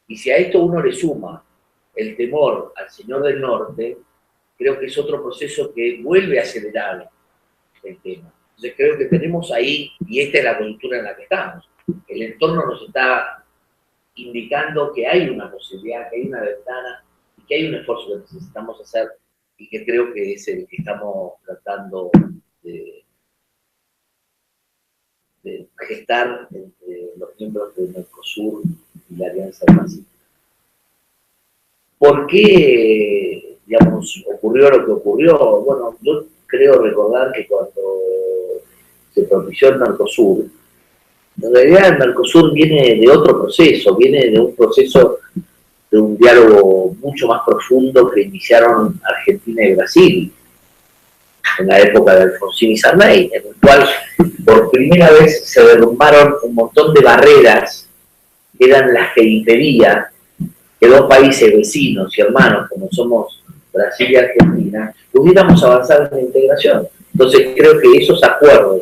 Y si a esto uno le suma el temor al señor del norte, creo que es otro proceso que vuelve a acelerar el tema. Entonces creo que tenemos ahí, y esta es la coyuntura en la que estamos, el entorno nos está indicando que hay una posibilidad, que hay una ventana, y que hay un esfuerzo que necesitamos hacer, y que creo que es el que estamos tratando de gestar entre los miembros del Mercosur y la Alianza del Pacífico. ¿Por qué, digamos, ocurrió lo que ocurrió? Bueno, yo creo recordar que cuando se propició el Mercosur, en realidad el Mercosur viene de otro proceso, viene de un proceso de un diálogo mucho más profundo que iniciaron Argentina y Brasil en la época de Alfonsín y Sarney, en el cual por primera vez se derrumbaron un montón de barreras que eran las que impedían que dos países vecinos y hermanos como somos Brasil y Argentina pudiéramos avanzar en la integración. Entonces creo que esos acuerdos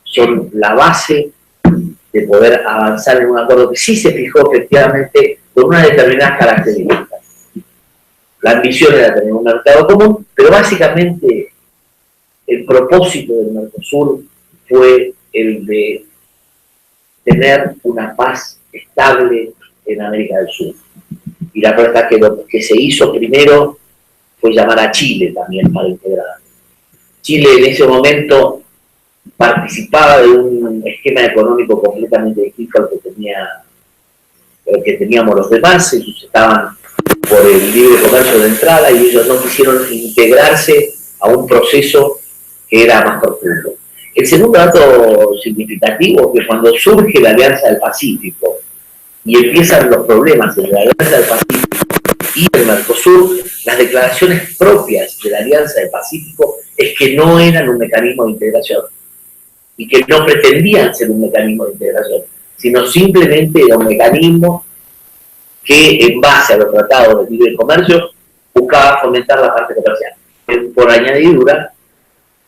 son la base de poder avanzar en un acuerdo que sí se fijó efectivamente con unas determinadas características. La ambición era tener un mercado común, pero básicamente el propósito del Mercosur fue el de tener una paz estable en América del Sur. Y la verdad es que lo que se hizo primero fue llamar a Chile también para integrar. Chile en ese momento participaba de un esquema económico completamente distinto al que teníamos los demás. Ellos estaban por el libre comercio de entrada y ellos no quisieron integrarse a un proceso que era más profundo. El segundo dato significativo es que cuando surge la Alianza del Pacífico y empiezan los problemas entre la Alianza del Pacífico y el Mercosur, las declaraciones propias de la Alianza del Pacífico es que no eran un mecanismo de integración y que no pretendían ser un mecanismo de integración, sino simplemente era un mecanismo que en base a los tratados de libre comercio buscaba fomentar la parte comercial. Por añadidura,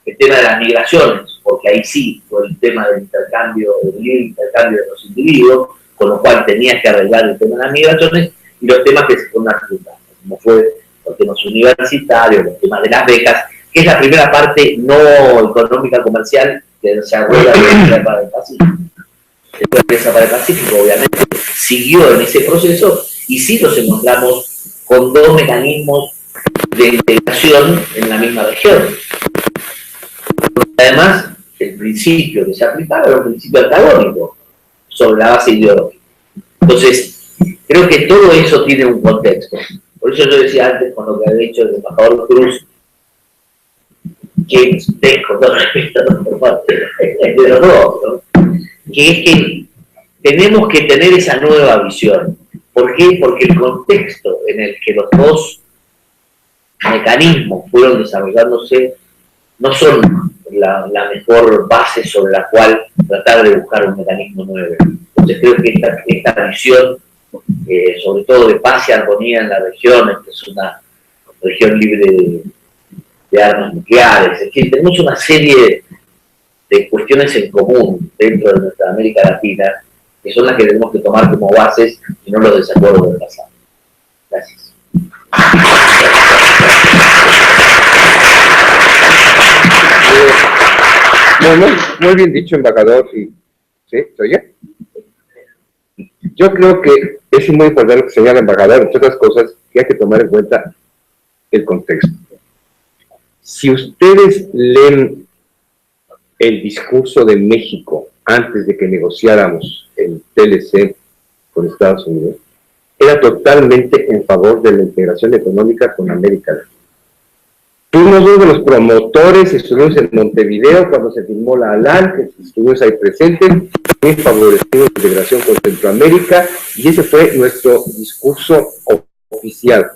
el tema de las migraciones, porque ahí sí fue el tema del intercambio, del libre intercambio de los individuos, con lo cual tenía que arreglar el tema de las migraciones y los temas que se fueron adjuntando, como fue los temas universitarios, los temas de las becas, que es la primera parte no económica comercial que desarrolla la Alianza para el Pacífico. Después la Alianza para el Pacífico, obviamente, siguió en ese proceso y sí nos encontramos con dos mecanismos de integración en la misma región. Además, el principio que se aplicaba era un principio antagónico sobre la base ideológica. Entonces, creo que todo eso tiene un contexto. Por eso yo decía antes, con lo que había dicho el embajador Cruz, que con todo respeto por parte de los dos, ¿no? Que es que tenemos que tener esa nueva visión. ¿Por qué? Porque el contexto en el que los dos mecanismos fueron desarrollándose no son la mejor base sobre la cual tratar de buscar un mecanismo nuevo. Entonces creo que esta visión, sobre todo de paz y armonía en la región, que es una región libre de armas nucleares, es decir, tenemos una serie de cuestiones en común dentro de nuestra América Latina, que son las que tenemos que tomar como bases y no los desacuerdos del pasado. Gracias. Muy bien dicho, embajador. ¿Sí? ¿Se oye? Yo creo que es muy importante lo que señala el embajador, entre otras cosas, que hay que tomar en cuenta el contexto. Si ustedes leen el discurso de México antes de que negociáramos el TLC con Estados Unidos, era totalmente en favor de la integración económica con América Latina. Fuimos uno de los promotores, estuvimos en Montevideo cuando se firmó la ALAN, que estuvimos ahí presentes, que favorecimos la integración con Centroamérica, y ese fue nuestro discurso oficial.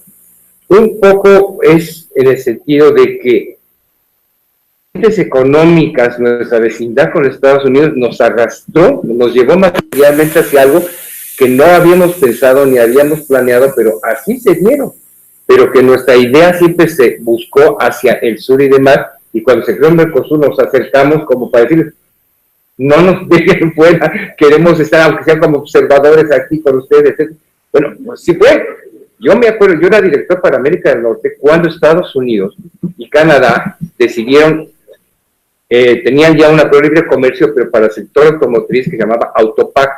Un poco es en el sentido de que económicas, nuestra vecindad con Estados Unidos nos arrastró, nos llevó materialmente hacia algo que no habíamos pensado ni habíamos planeado, pero así se dieron. Pero que nuestra idea siempre se buscó hacia el sur y demás, y cuando se creó el Mercosur nos acercamos como para decir, no nos dejen fuera, queremos estar, aunque sean como observadores aquí con ustedes. Bueno, pues sí fue. Yo me acuerdo, yo era director para América del Norte cuando Estados Unidos y Canadá decidieron tenían ya un acuerdo de libre comercio, pero para el sector automotriz que se llamaba Autopac,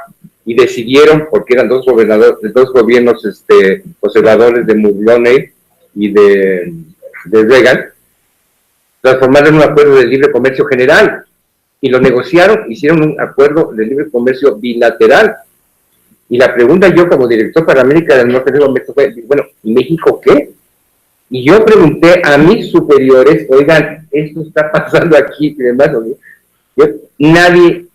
y decidieron, porque eran dos gobiernos conservadores de Mulroney y de Reagan, transformarlo en un acuerdo de libre comercio general, y lo negociaron, hicieron un acuerdo de libre comercio bilateral. Y la pregunta yo como director para América del Norte fue, bueno, ¿y México qué? Y yo pregunté a mis superiores, oigan, esto está pasando aquí, y demás, nadie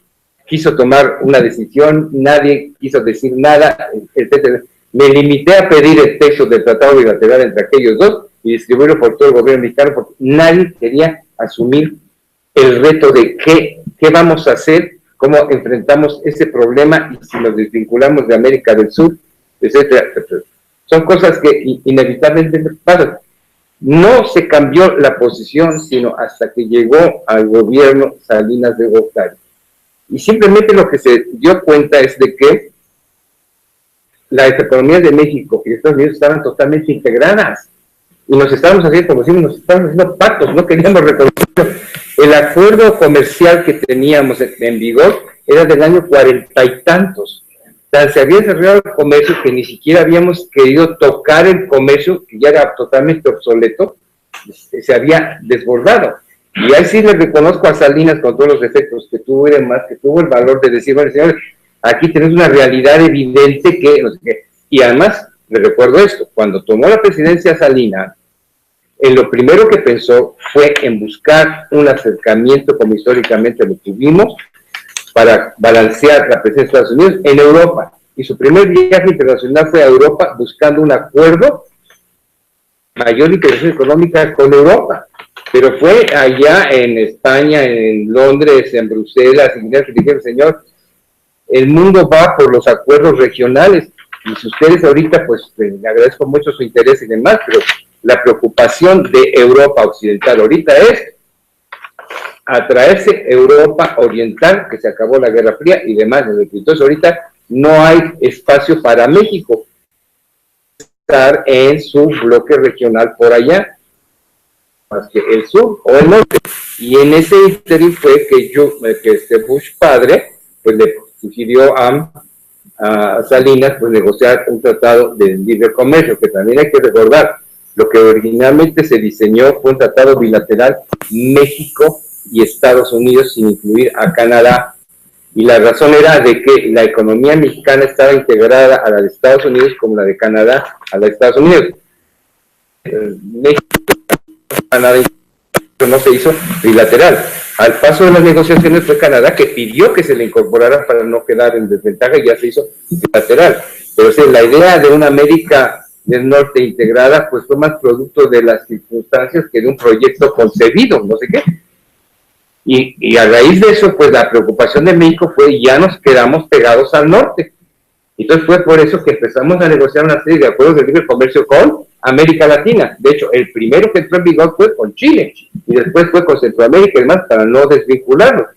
quiso tomar una decisión, nadie quiso decir nada, etc. Me limité a pedir el texto del tratado bilateral entre aquellos dos y distribuirlo por todo el gobierno mexicano, porque nadie quería asumir el reto de qué vamos a hacer, cómo enfrentamos ese problema y si nos desvinculamos de América del Sur, etcétera, etcétera. Son cosas que inevitablemente pasan. No se cambió la posición, sino hasta que llegó al gobierno Salinas de Gortari. Y simplemente lo que se dio cuenta es de que las economías de México y de Estados Unidos estaban totalmente integradas. Y nos estábamos haciendo, como decimos, nos estábamos haciendo pactos, no queríamos reconocer. El acuerdo comercial que teníamos en vigor era del año 40 y tantos. O sea, se había cerrado el comercio que ni siquiera habíamos querido tocar el comercio, que ya era totalmente obsoleto, se había desbordado. Y ahí sí le reconozco a Salinas, con todos los defectos que tuvo y demás, que tuvo el valor de decir, bueno, señores, aquí tenemos una realidad evidente que, no sé qué. Y además, le recuerdo esto, cuando tomó la presidencia Salinas, lo primero que pensó fue en buscar un acercamiento, como históricamente lo tuvimos, para balancear la presencia de Estados Unidos en Europa. Y su primer viaje internacional fue a Europa buscando un acuerdo, mayor integración económica con Europa. Pero fue allá en España, en Londres, en Bruselas, y dijeron, señor, el mundo va por los acuerdos regionales. Y si ustedes ahorita, pues, le agradezco mucho su interés y demás, pero la preocupación de Europa Occidental ahorita es atraerse Europa Oriental, que se acabó la Guerra Fría y demás. Entonces ahorita no hay espacio para México estar en su bloque regional por allá, más que el sur o el norte. Y en ese interín fue que Bush padre, pues le sugirió a Salinas, pues negociar un tratado de libre comercio, que también hay que recordar, lo que originalmente se diseñó fue un tratado bilateral México y Estados Unidos sin incluir a Canadá. Y la razón era de que la economía mexicana estaba integrada a la de Estados Unidos como la de Canadá a la de Estados Unidos. México, Canadá no se hizo bilateral. Al paso de las negociaciones fue Canadá que pidió que se le incorporara para no quedar en desventaja y ya se hizo bilateral. Pero sí, la idea de una América del Norte integrada pues fue más producto de las circunstancias que de un proyecto concebido, no sé qué. Y a raíz de eso, pues la preocupación de México fue ya nos quedamos pegados al norte. Entonces fue por eso que empezamos a negociar una serie de acuerdos de libre comercio con América Latina. De hecho, el primero que entró en vigor fue con Chile, y después fue con Centroamérica y demás, para no desvincularlo.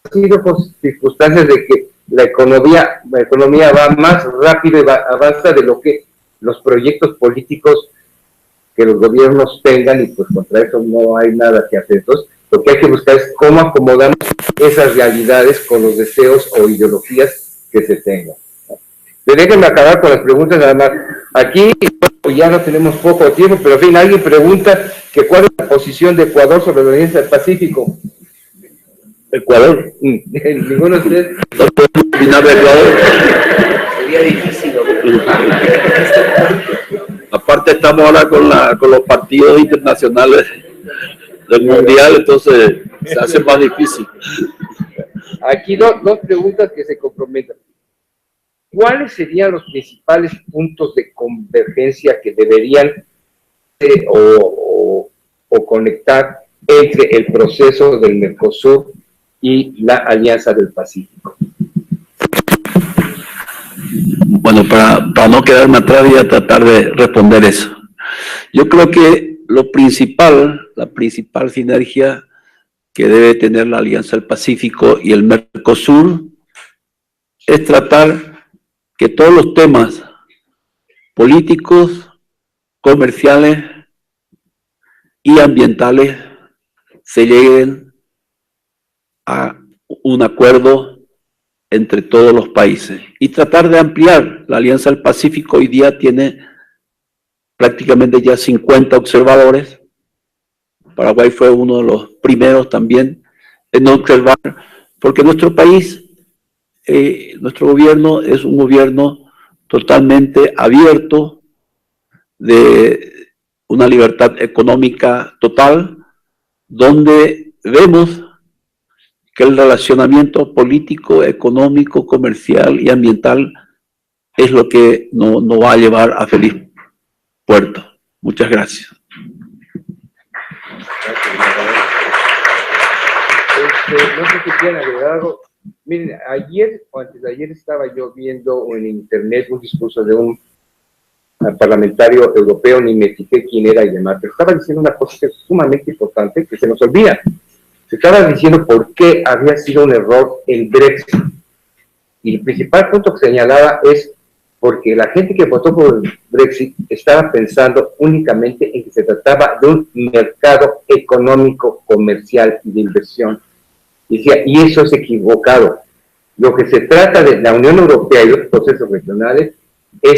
Ha sido por circunstancias de que la economía va más rápido y avanza de lo que los proyectos políticos que los gobiernos tengan, y pues contra eso no hay nada que hacer. Entonces, lo que hay que buscar es cómo acomodamos esas realidades con los deseos o ideologías que se tengan. Pero déjenme acabar con las preguntas nada más. Aquí ya no tenemos poco tiempo, pero en fin, alguien pregunta que cuál es la posición de Ecuador sobre la Alianza del Pacífico. Ecuador. Ninguno de ustedes. No podemos opinar de Ecuador. Sería difícil. Aparte estamos ahora con los partidos internacionales del Mundial, entonces se hace más difícil. Aquí dos preguntas que se comprometen. ¿Cuáles serían los principales puntos de convergencia que deberían o conectar entre el proceso del Mercosur y la Alianza del Pacífico? Bueno, para no quedarme atrás voy a tratar de responder eso. Yo creo que la principal sinergia que debe tener la Alianza del Pacífico y el Mercosur es tratar que todos los temas políticos, comerciales y ambientales se lleguen a un acuerdo entre todos los países y tratar de ampliar. La Alianza del Pacífico hoy día tiene prácticamente ya 50 observadores. Paraguay fue uno de los primeros también en observar, porque nuestro país, nuestro gobierno es un gobierno totalmente abierto, de una libertad económica total, donde vemos que el relacionamiento político, económico, comercial y ambiental es lo que nos va a llevar a feliz puerto. Muchas gracias. No sé si quieren agregar algo. Miren, ayer o antes de ayer estaba yo viendo en internet un discurso de un parlamentario europeo, ni me fijé quién era y demás, pero estaba diciendo una cosa que es sumamente importante que se nos olvida. Se estaba diciendo por qué había sido un error el Brexit. Y el principal punto que señalaba es porque la gente que votó por el Brexit estaba pensando únicamente en que se trataba de un mercado económico, comercial y de inversión. Decía, y eso es equivocado. Lo que se trata de la Unión Europea y los procesos regionales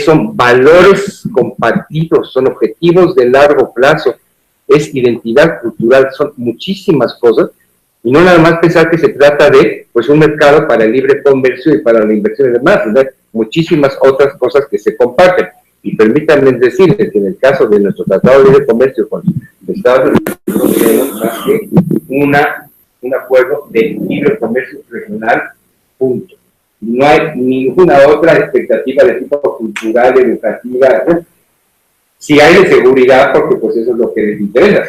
son valores compartidos, son objetivos de largo plazo, es identidad cultural, son muchísimas cosas, y no nada más pensar que se trata de pues un mercado para el libre comercio y para la inversión y demás, ¿no? Muchísimas otras cosas que se comparten. Y permítanme decirles que en el caso de nuestro Tratado de Libre Comercio con Estados Unidos, no tenemos más que un acuerdo de libre comercio regional, punto. No hay ninguna otra expectativa de tipo cultural, educativa, ¿no? Sí hay de seguridad, porque pues eso es lo que les interesa.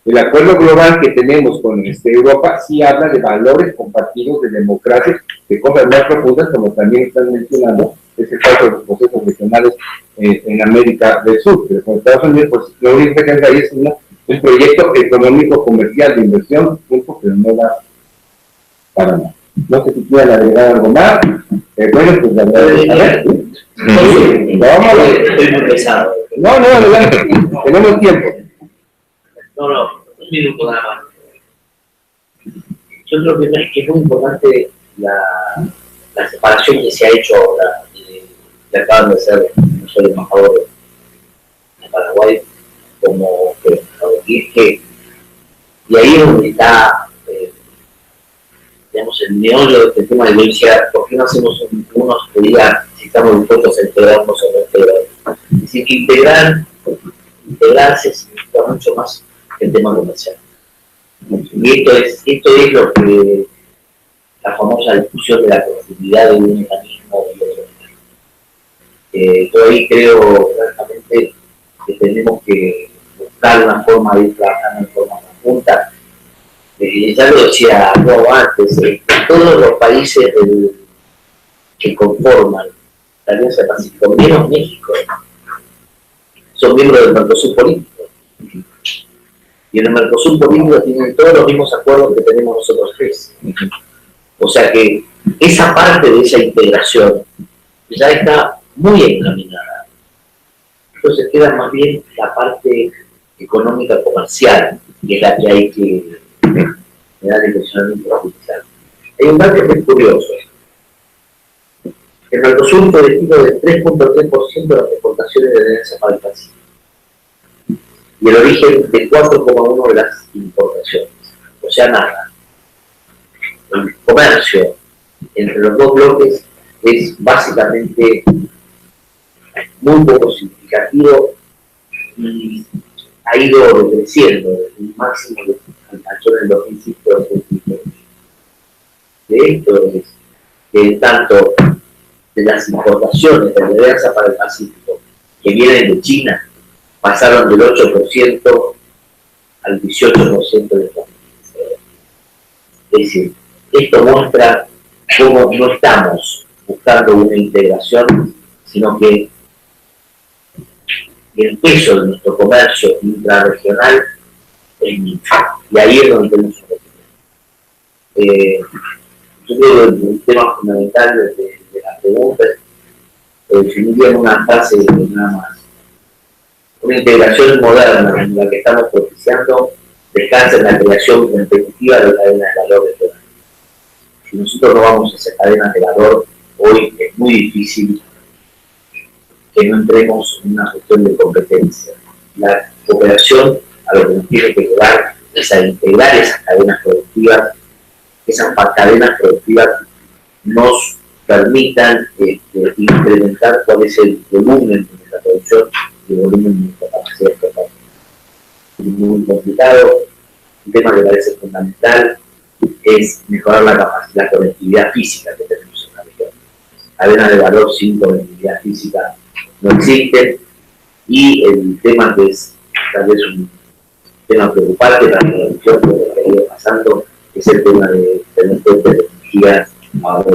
El acuerdo global que tenemos con Europa sí habla de valores compartidos, de democracia, de cosas más profundas, como también están mencionando, es el caso de los procesos regionales en América del Sur. Pero con Estados Unidos, pues lo único que tenga ahí es un proyecto económico, comercial, de inversión, punto, pero no da para nada. No sé si quieren agregar algo más. Bueno, pues la verdad. Vamos a ver. Estoy muy pesado. No, adelante. Tenemos tiempo. No, un minuto nada más. Yo creo que es muy importante la separación que se ha hecho ahora, que acaban de hacer no solo embajadores de Paraguay como que y ahí es donde está digamos el meollo de este tema de violencia. ¿Por qué no hacemos unos que digan si estamos dispuestos a integrarnos o no integrarnos? Es decir, que integrarse significa mucho más que el tema comercial. Y esto es lo que la famosa discusión de la profundidad de un mecanismo y otro. Yo ahí creo francamente que tenemos que buscar una forma de ir trabajando en forma conjunta. Ya lo decía antes, todos los países que conforman la Alianza del Pacífico, menos México, son miembros del Mercosur político. Y en el Mercosur político tienen todos los mismos acuerdos que tenemos nosotros tres. O sea que esa parte de esa integración ya está muy encaminada. Entonces queda más bien la parte económica comercial, que es la que hay que dar el funcionamiento judicial. Hay un dato que es curioso. El Mercosur fue destino del 3.3% de las exportaciones de la Alianza para el Pacífico y el origen de 4,1% de las importaciones. O sea, nada. El comercio entre los dos bloques es básicamente muy poco significativo y ha ido decreciendo desde un máximo que alcanzó en el 2005. De esto es que tanto de las importaciones de la Alianza para el Pacífico que vienen de China pasaron del 8% al 18% de la. Es decir, esto muestra cómo no estamos buscando una integración, sino que el peso de nuestro comercio intrarregional es mínimo. Y ahí es donde tenemos un problema. Yo creo que el tema fundamental de la pregunta definiría en una frase nada más. Una integración moderna en la que estamos propiciando descansa en la creación competitiva de la cadena de valor regional. Si nosotros no vamos a hacer cadenas de valor, hoy es muy difícil que no entremos en una cuestión de competencia. La cooperación a lo que nos tiene que llevar es a integrar esas cadenas productivas. Esas cadenas productivas nos permitan incrementar cuál es el volumen de nuestra producción y el volumen de nuestra capacidad de exportación. Es muy complicado. Un tema que parece fundamental es mejorar la conectividad física que tenemos en la región. Cadenas de valor sin conectividad física no existen, y el tema que es tal vez un tema preocupante para la región, por lo que ha ido pasando, es el tema de tener fuentes de energía ahora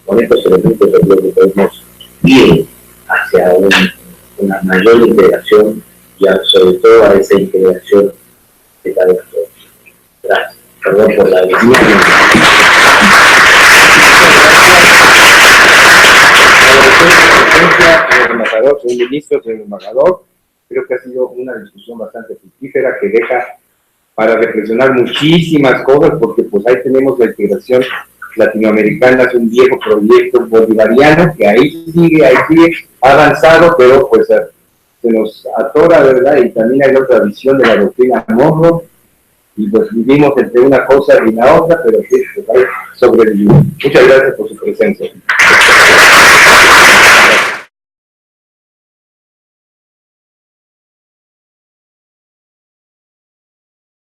con estos elementos yo creo que podemos ir hacia una mayor integración y sobre todo a esa integración de cadenas productivas. Gracias. Perdón por la decisión. Señor embajador, señor ministro, señor embajador, creo que ha sido una discusión bastante fructífera que deja para reflexionar muchísimas cosas, porque pues ahí tenemos la integración latinoamericana, es un viejo proyecto bolivariano que ahí sigue, ha avanzado, pero pues se nos atora, ¿verdad? Y también hay otra visión de la doctrina Monroe, y pues vivimos entre una cosa y la otra, pero sí, pues ahí sobrevivimos. Muchas gracias por su presencia.